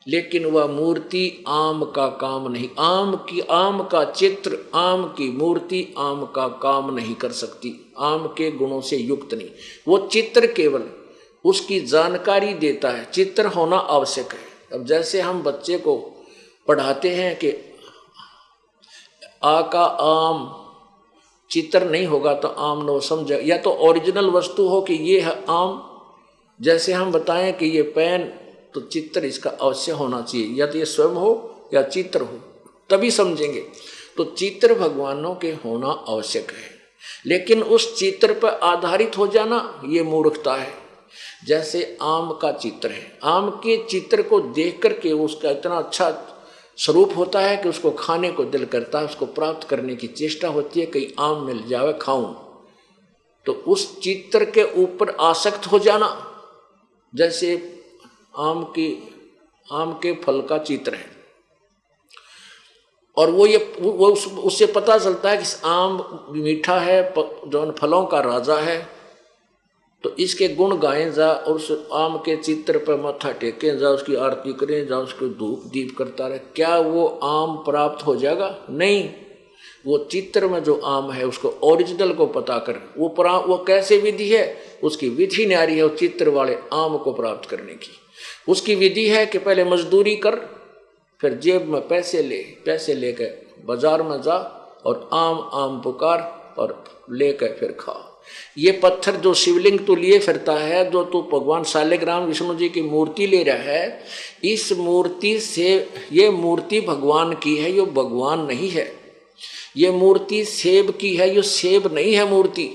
लेकिन वह मूर्ति आम का काम नहीं, आम का चित्र, आम की मूर्ति आम का काम नहीं कर सकती, आम के गुणों से युक्त नहीं। वो चित्र केवल उसकी जानकारी देता है, चित्र होना आवश्यक है। अब जैसे हम बच्चे को पढ़ाते हैं कि आ का आम, चित्र नहीं होगा तो आम न समझे, या तो ओरिजिनल वस्तु हो कि ये है आम। जैसे हम बताएं कि ये पेन, तो चित्र इसका अवश्य होना चाहिए, या तो ये स्वयं हो या चित्र हो, तभी समझेंगे। तो चित्र भगवानों के होना आवश्यक है, लेकिन उस चित्र पर आधारित हो जाना ये मूर्खता है। जैसे आम का चित्र है, आम के चित्र को देख करके उसका इतना अच्छा स्वरूप होता है कि उसको खाने को दिल करता है, उसको प्राप्त करने की चेष्टा होती है, कहीं आम मिल जावे खाऊं। तो उस चित्र के ऊपर आसक्त हो जाना, जैसे आम के फल का चित्र है, और वो उससे पता चलता है कि आम मीठा है, जो फलों का राजा है, तो इसके गुण गाएं जा, और उस आम के चित्र पर माथा टेकें जा, उसकी आरती करें जा, उसको धूप दीप करता रहे। क्या वो आम प्राप्त हो जाएगा? नहीं। वो चित्र में जो आम है उसको ओरिजिनल को पता कर, वो कैसे विधि है, उसकी विधि न्यारी है उस चित्र वाले आम को प्राप्त करने की। उसकी विधि है कि पहले मजदूरी कर, फिर जेब में पैसे लेकर बाजार में जा और आम पुकार और लेकर फिर खा। ये पत्थर जो शिवलिंग तू लिए फिरता है, जो तू भगवान शालिग्राम विष्णु जी की मूर्ति ले रहा है, इस मूर्ति से, ये मूर्ति भगवान की है, ये भगवान नहीं है। ये मूर्ति सेब की है, ये सेब नहीं है मूर्ति।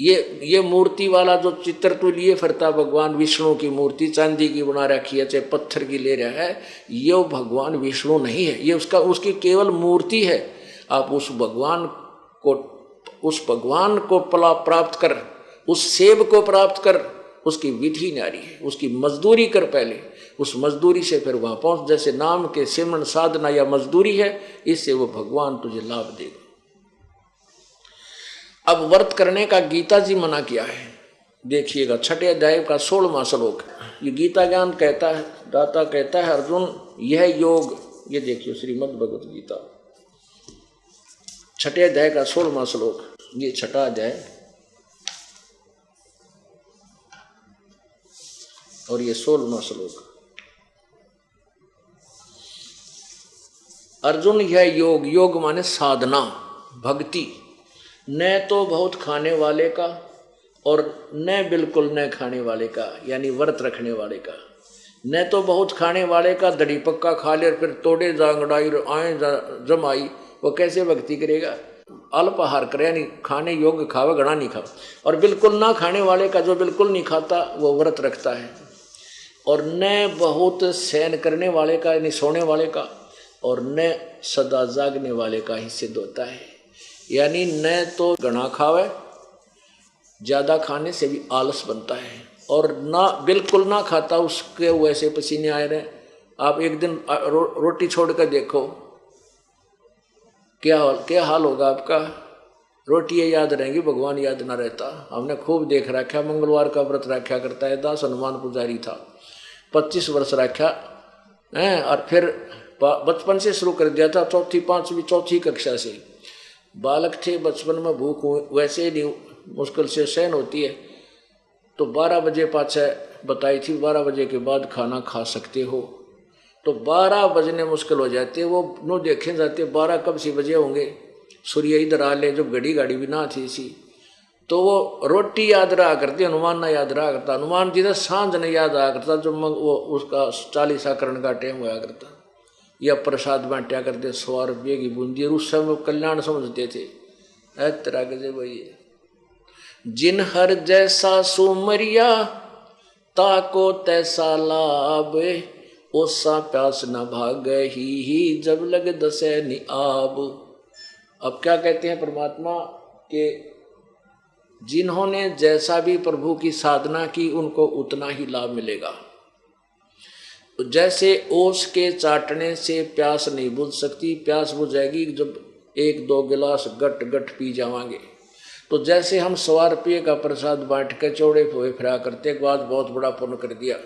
ये मूर्ति वाला जो चित्र तो लिए फिरता भगवान विष्णु की मूर्ति चांदी की बना रखी है, चाहे पत्थर की ले रहा है, ये भगवान विष्णु नहीं है, ये उसकी केवल मूर्ति है। आप उस भगवान को प्राप्त कर, उस सेब को प्राप्त कर, उसकी विधि न्यारी है, उसकी मजदूरी कर पहले, उस मजदूरी से फिर वहां पहुंच। जैसे नाम के सिमरन साधना या मजदूरी है, इससे वो भगवान तुझे लाभ देगा। अब व्रत करने का गीता जी मना किया है, देखिएगा 6 अध्याय का 16वां श्लोक। ये गीता ज्ञान कहता है, दाता कहता है अर्जुन यह योग, ये देखिए श्रीमद् भगवत गीता 6 अध्याय का 16वां श्लोक, ये 6 अध्याय और ये 16वां श्लोक। अर्जुन यह योग, योग माने साधना भक्ति, न तो बहुत खाने वाले का और न बिल्कुल न खाने वाले का, यानी व्रत रखने वाले का। न तो बहुत खाने वाले का दड़ी पक्का खा ले और फिर तोड़े जांगड़ाई आए जमाई, वो कैसे भक्ति करेगा? अल्पाहार करे, यानी खाने योग्य खावे, घना नहीं खावे। और बिल्कुल ना खाने वाले का, जो बिल्कुल नहीं खाता, वो व्रत रखता है। और न बहुत सहन करने वाले का, यानी सोने वाले का, और न सदा जागने वाले का ही सिद्ध होता है। यानी न तो घना खावे, ज्यादा खाने से भी आलस बनता है, और ना बिल्कुल ना खाता, उसके वैसे पसीने आए रहे। आप एक दिन रोटी छोड़ कर देखो क्या हाल होगा आपका। रोटी याद रहेंगी, भगवान याद ना रहता। हमने खूब देख रखा, मंगलवार का व्रत रखा करता है, दास हनुमान पुजारी था, 25 वर्ष रखा है, और फिर बचपन से शुरू कर दिया था, 4वीं 5वीं 4थी कक्षा से। बालक थे, बचपन में भूख वैसे नहीं मुश्किल से सहन होती है, तो 12 बजे पाछे बताई थी, 12 बजे के बाद खाना खा सकते हो। तो 12 बजने मुश्किल हो जाते, वो नो देखे जाते 12 कब से बजे होंगे, सूर्य इधर आ ले, जब घड़ी गाड़ी भी ना थी सी। तो वो रोटी याद रहा करती, हनुमान ना याद रहा करता। हनुमान जी ने सांझ ने याद आया करता, जब वो उसका 40 का टाइम हुआ करता, या प्रसाद बांटा करते 100 रुपये की बूंदी, और उस समय कल्याण समझते थे। तरह के भाई, जिन हर जैसा सुमरिया ताको तैसा लाभ, ओसा प्यास न भागे ही जब लग दसे निआब। अब क्या कहते हैं परमात्मा के, जिन्होंने जैसा भी प्रभु की साधना की, उनको उतना ही लाभ मिलेगा। जैसे ओस के चाटने से प्यास नहीं बुझ सकती, प्यास बुझेगी जब 1-2 गिलास गट गट पी जावांगे। तो जैसे हम 100 रुपये का प्रसाद बांट के चौड़े हुए फिरा करते, के बाद बहुत बड़ा पुण्य कर दिया।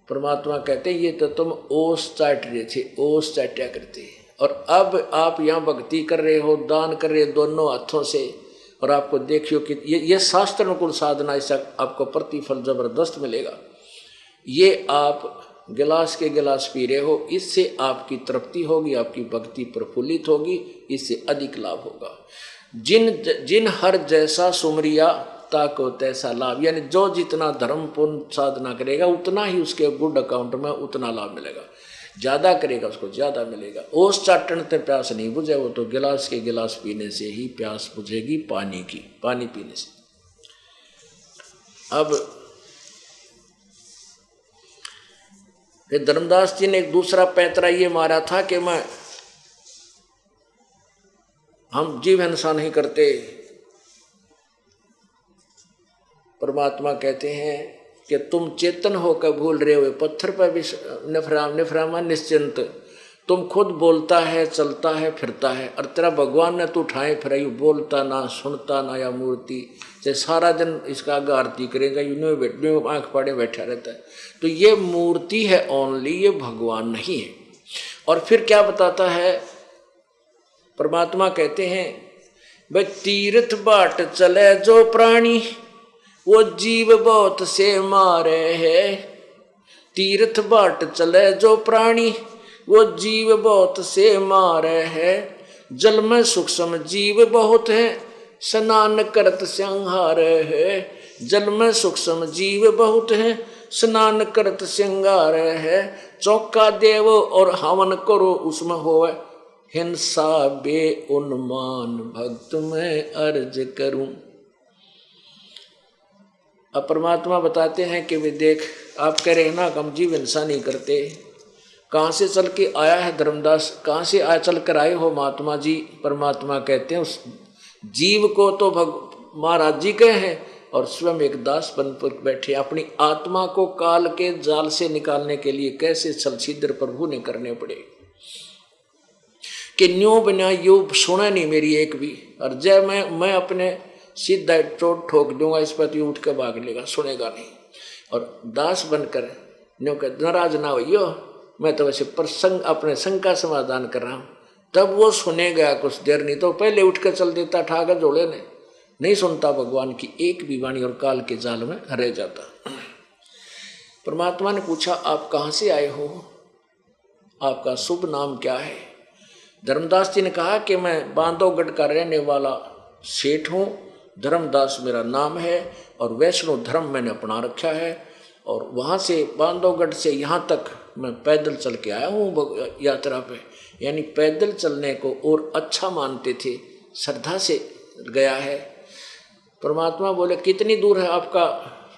परमात्मा कहते ये तो तुम ओस चाट रहे थे, ओस चाटा करते, और अब आप यहाँ भक्ति कर रहे हो, दान कर रहे हो दोनों हाथों से, और आपको देखियो कि ये शास्त्र अनुकूल साधना, इससे आपको प्रतिफल जबरदस्त मिलेगा। ये आप गिलास के गिलास पी रहे हो, इससे आपकी तृप्ति होगी, आपकी भक्ति प्रफुल्लित होगी, इससे अधिक लाभ होगा। जिन हर जैसा सुमरिया ताको तैसा लाभ, यानी जो जितना धर्म पुण्य साधना करेगा, उतना ही उसके गुड अकाउंट में उतना लाभ मिलेगा। ज्यादा करेगा उसको ज्यादा मिलेगा। ओस चाटन ते प्यास नहीं बुझे, वो तो गिलास के गिलास पीने से ही प्यास बुझेगी, पानी की, पानी पीने से। अब फिर धर्मदास जी ने एक दूसरा पैतरा ये मारा था कि हम जीव हिंसा नहीं करते। परमात्मा कहते हैं कि तुम चेतन होकर भूल रहे हो, पत्थर पर भी निफरामा निश्चिंत, तुम खुद बोलता है, चलता है, फिरता है, और तेरा भगवान ने तू उठाए फिराई, बोलता ना, सुनता ना, या मूर्ति से सारा दिन इसका आरती करेगा, यूं आंख पाड़े बैठा रहता है। तो ये मूर्ति है ओनली, ये भगवान नहीं है। और फिर क्या बताता है परमात्मा, कहते हैं भाई तीर्थ बाट चले जो प्राणी, वो जीव बहुत से मारे है। तीर्थ बाट चले जो प्राणी, वो जीव बहुत से मारे है। जल में सूक्ष्म जीव बहुत है, स्नान करत संहार है। जल में सूक्ष्म जीव बहुत है, स्नान करत श्रृंगार है। चौका देव और हवन करो, उसमें होवे हिंसा बे उन्मान, भक्त में अर्ज करूं। अब परमात्मा बताते हैं कि वे देख, आप कह रहे हैं ना हम जीव हिंसा नहीं करते, कहाँ से चल के आया है धर्मदास, कहाँ से आया चल कर आए हो महात्मा जी। परमात्मा कहते हैं उस जीव को तो महाराज जी कहे हैं और स्वयं एक दास बन पर बैठे, अपनी आत्मा को काल के जाल से निकालने के लिए कैसे छल छिद्र प्रभु ने करने पड़े कि न्यू बना यू सुना नहीं मेरी एक भी, और जब मैं अपने सीधा चोट ठोक दूंगा इस पर तो उठ के भाग लेगा, सुनेगा नहीं। और दास बनकर न्यू कह नाराज ना होइयो, मैं तो वैसे प्रसंग अपने संग का समाधान कर रहा हूँ, तब वो सुनेगा कुछ देर, नहीं तो पहले उठ कर चल देता ठाकर जोड़े ने, नहीं सुनता भगवान की एक भी वाणी और काल के जाल में रह जाता। परमात्मा ने पूछा आप कहाँ से आए हो, आपका शुभ नाम क्या है। धर्मदास जी ने कहा कि मैं बांधवगढ़ का रहने वाला सेठ हूँ, धर्मदास मेरा नाम है और वैष्णव धर्म मैंने अपना रखा है, और वहाँ से बांधवगढ़ से यहाँ तक मैं पैदल चल के आया हूँ यात्रा पे, यानी पैदल चलने को और अच्छा मानते थे, श्रद्धा से गया है। परमात्मा बोले कितनी दूर है आपका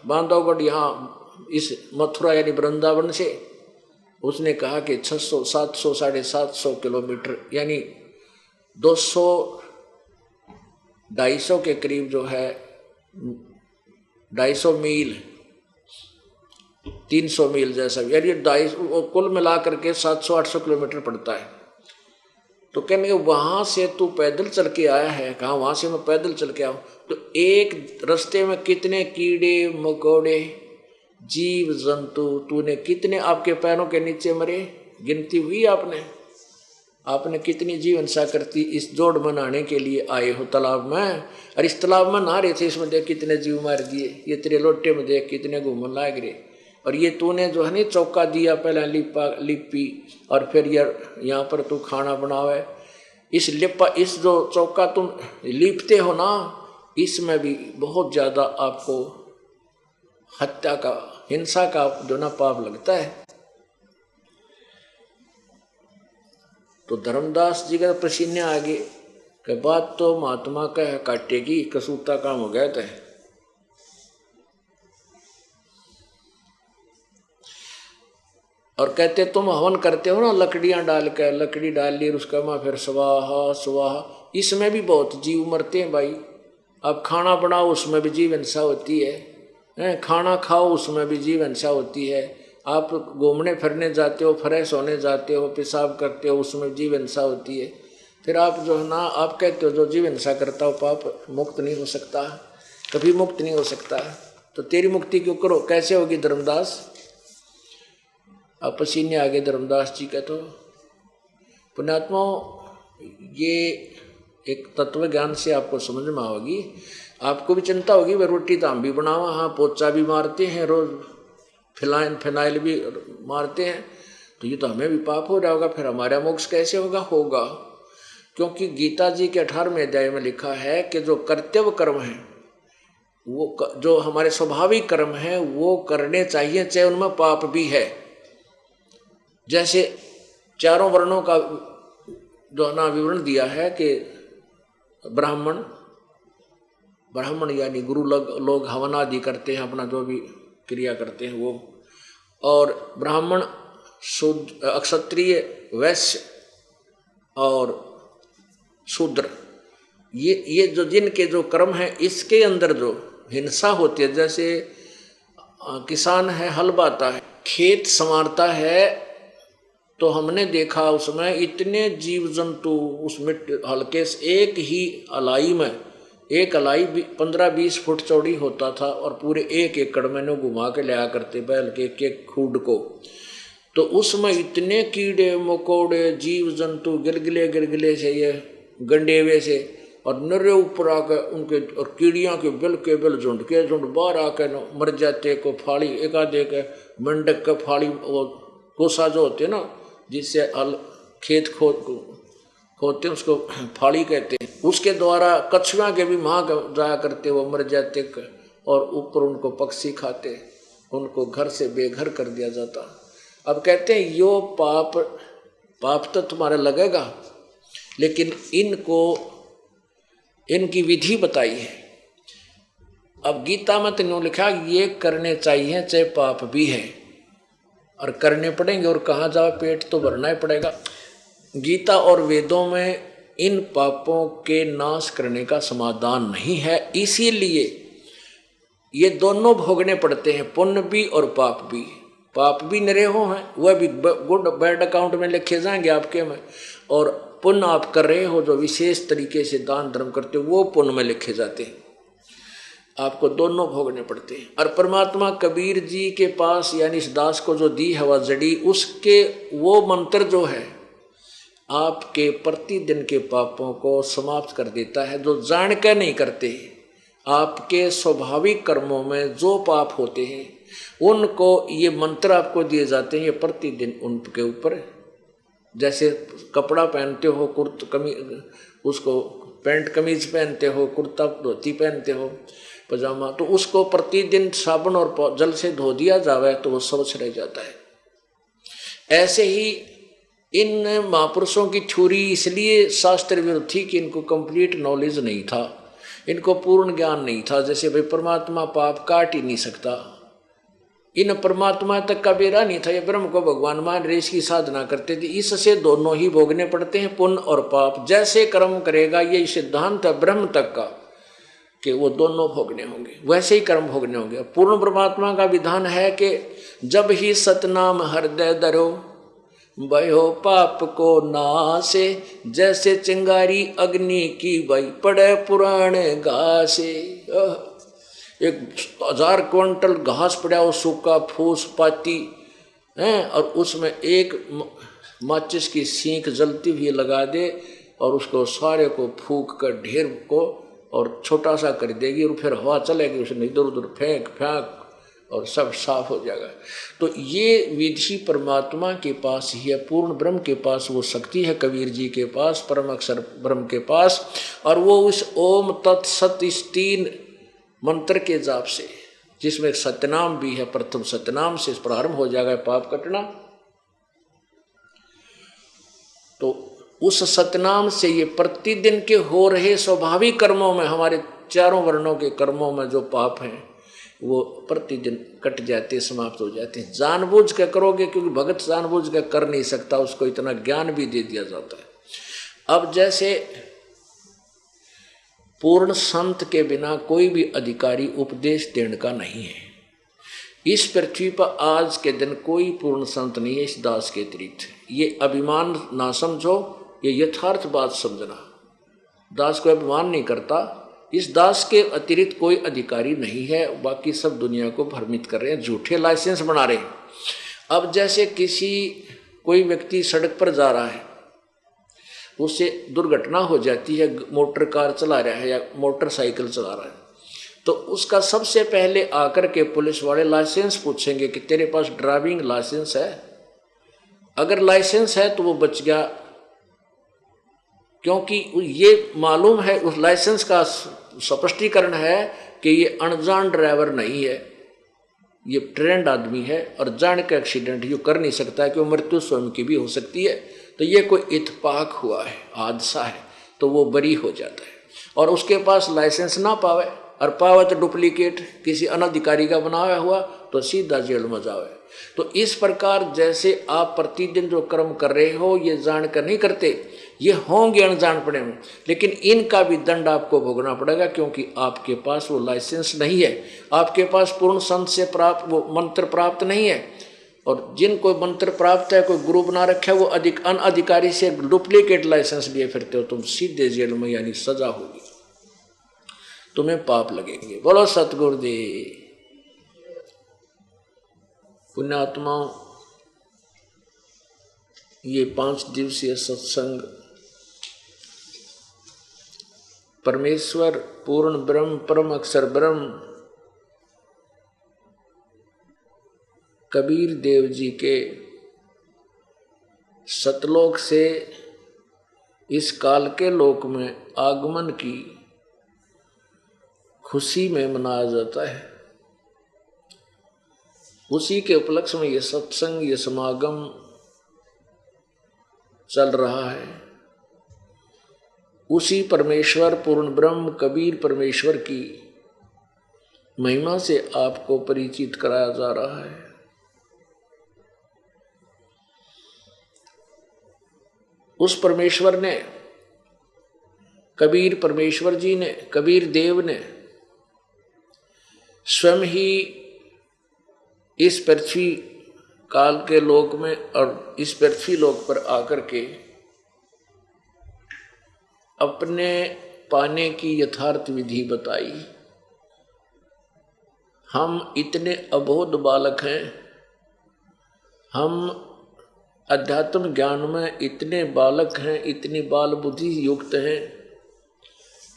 बांधवगढ़ यहाँ इस मथुरा यानी वृंदावन से। उसने कहा कि 600 700 750 किलोमीटर यानी 200-250 के करीब जो है, 250 मील 300 मील जैसा, यानी 250 कुल मिला करके 700-800 किलोमीटर पड़ता है। तो कहने वहाँ से तू पैदल चल के आया है, कहाँ वहाँ से मैं पैदल चल के आऊँ, तो एक रास्ते में कितने कीड़े मकोड़े जीव जंतु तूने कितने आपके पैरों के नीचे मरे, गिनती हुई आपने, आपने कितनी जीव हिंसा करती इस जोड़ बनाने के लिए आए हो तालाब में, और इस तालाब में नहा रहे थे, इसमें देख कितने जीव मार दिए, ये तेरे लोटे में देख कितने घूमन लाग रहे, और ये तूने जो है नहीं चौका दिया पहले लिपी और फिर यहाँ पर तू खाना बनावे, इस लिपा इस जो चौका तुम लिपते हो ना, इसमें भी बहुत ज़्यादा आपको हत्या का हिंसा का जो ना पाप लगता है। तो धर्मदास जी का पसीने आ गए कि बात तो महात्मा का है काटेगी, कसूता काम हो गया था। और कहते तुम हवन करते हो ना लकड़ियां डाल कर, लकड़ी डाल ली उसका माँ फिर स्वाहा स्वाहा, इसमें भी बहुत जीव मरते हैं भाई। अब खाना बनाओ उसमें भी जीव हिंसा होती है, खाना खाओ उसमें भी जीव हिंसा होती है। आप घूमने फिरने जाते हो, फ्रेश होने जाते हो, पेशाब करते हो, उसमें जीव हिंसा होती है। फिर आप जो है ना आप कहते हो जो जीव हिंसा करता हो पाप मुक्त नहीं हो सकता, कभी मुक्त नहीं हो सकता। तो तेरी मुक्ति क्यों करो, कैसे होगी धर्मदास। अब पसीने आगे धर्मदास जी का। तो पुण्यात्मा ये एक तत्व ज्ञान से आपको समझ में आओगी, आपको भी चिंता होगी वह रोटी तो हम भी बनावा, हाँ पोचा भी मारते हैं रोज, फिनाइल भी मारते हैं, तो ये तो हमें भी पाप हो जाएगा, फिर हमारा मोक्ष कैसे होगा। क्योंकि गीता जी के 18वें अध्याय में लिखा है कि जो कर्तव्य कर्म है वो जो हमारे स्वाभाविक कर्म है वो करने चाहिए, चाहे उनमें पाप भी है। जैसे चारों वर्णों का जो ना विवरण दिया है कि ब्राह्मण यानी गुरु लोग हवन आदि करते हैं, अपना जो भी क्रिया करते हैं वो, और ब्राह्मण शुद्ध, क्षत्रिय, वैश्य और शूद्र, ये जो जिनके जो कर्म है इसके अंदर जो हिंसा होती है, जैसे किसान है हल बाता है, खेत संवारता है, तो हमने देखा उसमें इतने जीव जंतु उस हल्के से एक ही अलाई में, एक अलाई 15-20 फुट चौड़ी होता था और पूरे 1 एकड़ में घुमा के लाया करते बैल के एक खूड को। तो उसमें इतने कीड़े मकोड़े जीव जंतु गिलगिले से ये गंडेवे से, और नरे ऊपर आकर उनके और कीड़ियाँ के बिल झुंड के झुंड बाहर आकर मर जाते को फाड़ी, एक आधे के मंडक का फाड़ी, वो कोसा जो होते ना जिससे खेत खोदते उसको फाड़ी कहते हैं, उसके द्वारा कछुआ के भी माँ जाया करते, वो मर जाते और ऊपर उनको पक्षी खाते, उनको घर से बेघर कर दिया जाता। अब कहते हैं यो पाप तो तुम्हारा लगेगा, लेकिन इनकी विधि बताई है। अब गीता में तो यूँ लिखा ये करने चाहिए चाहे पाप भी है, और करने पड़ेंगे, और कहाँ जाओ पेट तो भरना ही पड़ेगा। गीता और वेदों में इन पापों के नाश करने का समाधान नहीं है, इसीलिए ये दोनों भोगने पड़ते हैं, पुण्य भी और पाप भी। पाप भी निरीहो हैं, वह भी गुड बैड अकाउंट में लिखे जाएंगे आपके में, और पुण्य आप कर रहे हो जो विशेष तरीके से दान धर्म करते हो वो पुण्य में लिखे जाते हैं। आपको दोनों भोगने पड़ते हैं। और परमात्मा कबीर जी के पास यानी इस दास को जो दी है वह जड़ी, उसके वो मंत्र जो है आपके प्रतिदिन के पापों को समाप्त कर देता है, जो जान के नहीं करते। आपके स्वाभाविक कर्मों में जो पाप होते हैं उनको ये मंत्र आपको दिए जाते हैं, ये प्रतिदिन उनके ऊपर, जैसे कपड़ा पहनते हो, कुर्ता कमीज, उसको पैंट कमीज पहनते हो, कुर्ता धोती पहनते हो, पजामा, तो उसको प्रतिदिन साबुन और जल से धो दिया जावे तो वो स्वच्छ रह जाता है। ऐसे ही इन महापुरुषों की थ्योरी इसलिए शास्त्र विरुद्ध थी कि इनको कंप्लीट नॉलेज नहीं था, इनको पूर्ण ज्ञान नहीं था। जैसे भाई परमात्मा पाप काट ही नहीं सकता, इन परमात्मा तक का बेरा नहीं था, ये ब्रह्म को भगवान मान रहे इसकी साधना करते थे। इससे दोनों ही भोगने पड़ते हैं, पुण्य और पाप। जैसे कर्म करेगा ये सिद्धांत है ब्रह्म तक का कि वो दोनों भोगने होंगे, वैसे ही कर्म भोगने होंगे। पूर्ण परमात्मा का विधान है कि जब ही सतनाम हृदय धरो भयो पाप को नासे, जैसे चिंगारी अग्नि की वही पड़े पुराने घासे। 1000 क्विंटल घास पड़ा हो, सूखा फूस पाती है, और उसमें एक माचिस की सीख जलती हुई लगा दे और उसको सारे को फूक कर ढेर को और छोटा सा कर देगी, और फिर हवा चलेगी, उसने इधर उधर फेंक फेंक और सब साफ हो जाएगा। तो ये विधि परमात्मा के पास ही है, पूर्ण ब्रह्म के पास वो शक्ति है, कबीर जी के पास, परम अक्षर ब्रह्म के पास। और वो उस ओम तत्सत इस 3 मंत्र के जाप से, जिसमें सत्यनाम भी है, प्रथम सत्यनाम से प्रारंभ हो जाएगा पाप कटना। तो उस सतनाम से ये प्रतिदिन के हो रहे स्वाभाविक कर्मों में, हमारे चारों वर्णों के कर्मों में जो पाप हैं वो प्रतिदिन कट जाते, समाप्त हो जाते हैं। जानबूझ के करोगे, क्योंकि भगत जानबूझ के कर नहीं सकता, उसको इतना ज्ञान भी दे दिया जाता है। अब जैसे पूर्ण संत के बिना कोई भी अधिकारी उपदेश देने का नहीं है। इस पृथ्वी पर आज के दिन कोई पूर्ण संत नहीं है इस दास के अतिरिक्त। ये अभिमान ना समझो, ये यथार्थ बात समझना। दास को अभिमान नहीं करता, इस दास के अतिरिक्त कोई अधिकारी नहीं है, बाकी सब दुनिया को भ्रमित कर रहे हैं, झूठे लाइसेंस बना रहे हैं। अब जैसे कोई व्यक्ति सड़क पर जा रहा है, उससे दुर्घटना हो जाती है, मोटर कार चला रहा है या मोटरसाइकिल चला रहा है, तो उसका सबसे पहले आकर के पुलिस वाले लाइसेंस पूछेंगे कि तेरे पास ड्राइविंग लाइसेंस है। अगर लाइसेंस है तो वो बच गया, क्योंकि ये मालूम है, उस लाइसेंस का स्पष्टीकरण है कि ये अनजान ड्राइवर नहीं है, ये ट्रेंड आदमी है, और जान के एक्सीडेंट ये कर नहीं सकता है कि वो मृत्यु स्वयं की भी हो सकती है। तो ये कोई इत्तेफाक हुआ है, हादसा है, तो वो बरी हो जाता है। और उसके पास लाइसेंस ना पावे, और पावे तो डुप्लीकेट किसी अनधिकारी का बनाया हुआ, तो सीधा जेल में जावे। तो इस प्रकार जैसे आप प्रतिदिन जो कर्म कर रहे हो ये जान कर नहीं करते, ये होंगे अनजानपने में, लेकिन इनका भी दंड आपको भोगना पड़ेगा, क्योंकि आपके पास वो लाइसेंस नहीं है, आपके पास पूर्ण संत से प्राप्त वो मंत्र प्राप्त नहीं है। और जिनको मंत्र प्राप्त है, कोई गुरु बना रखा है, वो अनधिकारी से डुप्लीकेट लाइसेंस लिए फिरते हो, तुम सीधे जेल में यानी सजा होगी, तुम्हें पाप लगेंगे। बोलो सतगुरुदेव। पुण्यात्माओं, ये 5 दिवसीय सत्संग परमेश्वर पूर्ण ब्रह्म परम अक्षर ब्रह्म कबीर देव जी के सतलोक से इस काल के लोक में आगमन की खुशी में मनाया जाता है। उसी के उपलक्ष्य में ये सत्संग, ये समागम चल रहा है। उसी परमेश्वर पूर्ण ब्रह्म कबीर परमेश्वर की महिमा से आपको परिचित कराया जा रहा है। उस परमेश्वर ने, कबीर परमेश्वर जी ने, कबीर देव ने स्वयं ही इस पृथ्वी काल के लोक में और इस पृथ्वी लोक पर आकर के अपने पाने की यथार्थ विधि बताई। हम इतने अबोध बालक हैं, हम अध्यात्म ज्ञान में इतने बालक हैं, इतनी बाल बुद्धि युक्त हैं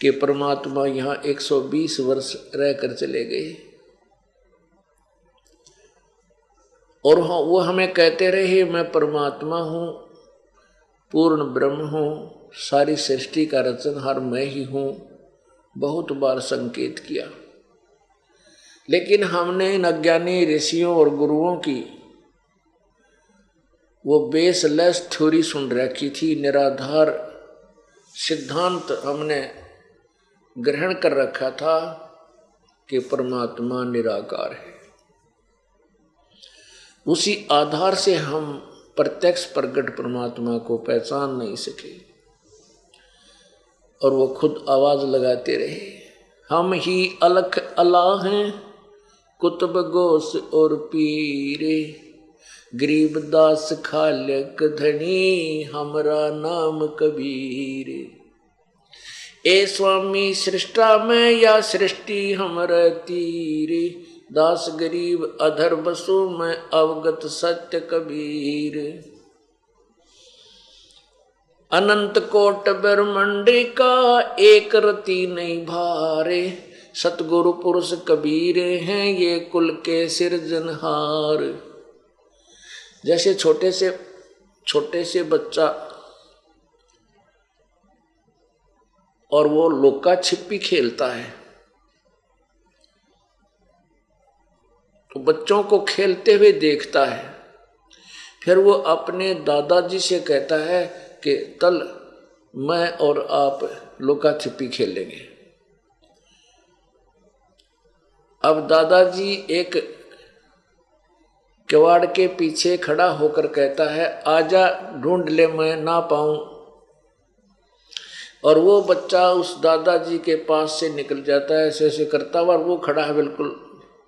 कि परमात्मा यहाँ 120 वर्ष रहकर चले गए और वो हमें कहते रहे मैं परमात्मा हूँ, पूर्ण ब्रह्म हूँ, सारी सृष्टि का रचनहार मैं ही हूँ। बहुत बार संकेत किया, लेकिन हमने इन अज्ञानी ऋषियों और गुरुओं की वो बेसलेस थ्योरी सुन रखी थी, निराधार सिद्धांत हमने ग्रहण कर रखा था कि परमात्मा निराकार है। उसी आधार से हम प्रत्यक्ष प्रकट परमात्मा को पहचान नहीं सके और वो खुद आवाज लगाते रहे, हम ही अलख अल्लाह हैं, कुतुब गोस और पीरे, गरीबदास खालक धनी, हमरा नाम कबीर। ए स्वामी सृष्टा में या सृष्टि हमर तीरे, दास गरीब अधर बसु में अवगत सत्य कबीर। अनंत कोट ब्रह्मांड का एक रति नहीं भारे, सतगुरु पुरुष कबीर हैं ये कुल के सिरजनहार। जैसे छोटे से बच्चा और वो लुका छिपी खेलता है, तो बच्चों को खेलते हुए देखता है, फिर वो अपने दादाजी से कहता है कि कल मैं और आप लुका छिपी खेलेंगे। अब दादाजी एक किवाड़ के पीछे खड़ा होकर कहता है आजा ढूंढ ले मैं ना पाऊं, और वो बच्चा उस दादाजी के पास से निकल जाता है, ऐसे ऐसे करता हुआ, वो खड़ा है बिल्कुल,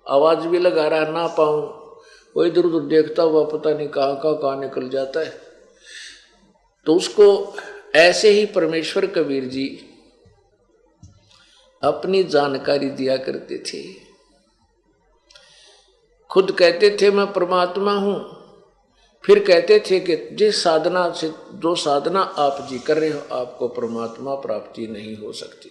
आवाज भी लगा रहा है ना पाऊं, वो इधर उधर देखता हुआ पता नहीं कहाँ निकल जाता है। तो उसको ऐसे ही परमेश्वर कबीर जी अपनी जानकारी दिया करते थे। खुद कहते थे मैं परमात्मा हूं, फिर कहते थे कि जिस साधना से जो साधना आप जी कर रहे हो आपको परमात्मा प्राप्ति नहीं हो सकती।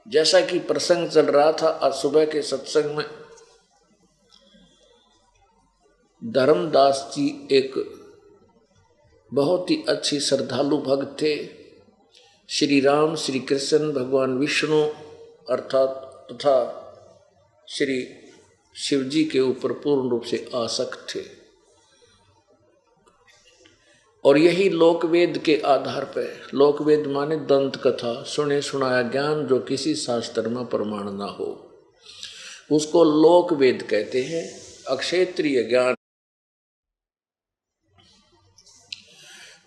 जैसा कि प्रसंग चल रहा था आज सुबह के सत्संग में, धर्मदास जी एक बहुत ही अच्छी श्रद्धालु भक्त थे। श्री राम, श्री कृष्ण, भगवान विष्णु अर्थात तथा श्री शिव जी के ऊपर पूर्ण रूप से आसक्त थे, और यही लोकवेद के आधार पर, लोकवेद माने दंत कथा, सुने सुनाया ज्ञान जो किसी शास्त्र में प्रमाण ना हो, उसको लोकवेद कहते हैं। अक्षेत्रीय ज्ञान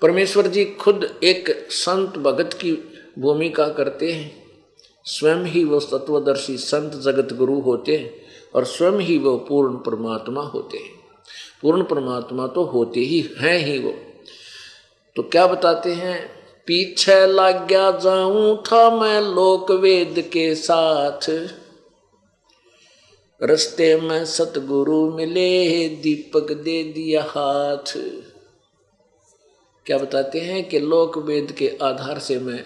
परमेश्वर जी खुद एक संत भगत की भूमिका करते हैं, स्वयं ही वो तत्वदर्शी संत जगत गुरु होते हैं और स्वयं ही वो पूर्ण परमात्मा होते हैं। पूर्ण परमात्मा तो होते ही हैं ही वो। तो क्या बताते हैं, पीछे लग गया जाऊं था मैं लोक वेद के साथ, रस्ते में सतगुरु मिले दीपक दे दिया हाथ। क्या बताते हैं कि लोक वेद के आधार से मैं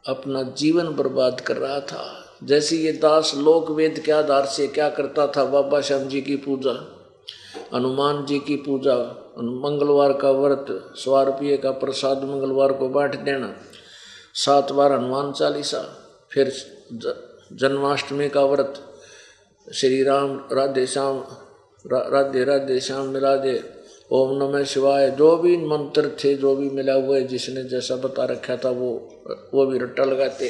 अपना जीवन बर्बाद कर रहा था। जैसे ये दास लोक वेद के आधार से क्या करता था, बाबा श्याम जी की पूजा, हनुमान जी की पूजा, मंगलवार का व्रत, 100 रुपये का प्रसाद मंगलवार को बांट देना, 7 बार हनुमान चालीसा, फिर जन्माष्टमी का व्रत, श्री राम राधे श्याम राधे राधे श्याम मिला दे, ओम नमः शिवाय जो भी मंत्र थे, जो भी मिला हुआ है, जिसने जैसा बता रखा था वो भी रट्टा लगाते।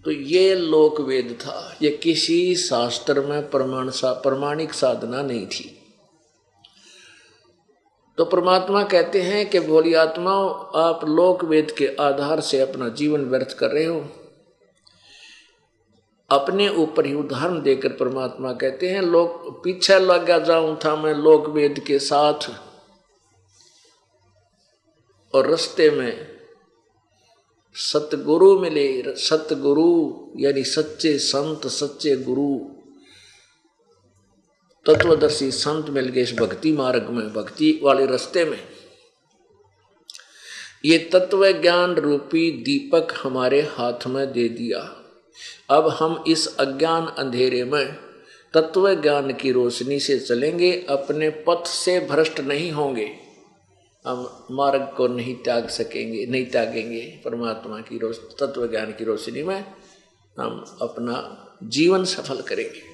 तो ये लोक वेद था, ये किसी शास्त्र में प्रमाणिक साधना नहीं थी। तो परमात्मा कहते हैं कि भोली आत्माओं, आप लोक वेद के आधार से अपना जीवन व्यर्थ कर रहे हो। अपने ऊपर ही उदाहरण देकर परमात्मा कहते हैं, लोक पीछे लगा जाऊं था मैं लोक वेद के साथ, और रास्ते में सतगुरु मिले। सतगुरु यानी सच्चे संत, सच्चे गुरु, तत्वदर्शी संत मिल गए इस भक्ति मार्ग में, भक्ति वाले रास्ते में। ये तत्व ज्ञान रूपी दीपक हमारे हाथ में दे दिया। अब हम इस अज्ञान अंधेरे में तत्व ज्ञान की रोशनी से चलेंगे, अपने पथ से भ्रष्ट नहीं होंगे, हम मार्ग को नहीं त्याग सकेंगे, नहीं त्यागेंगे। परमात्मा की तत्व ज्ञान की रोशनी में हम अपना जीवन सफल करेंगे।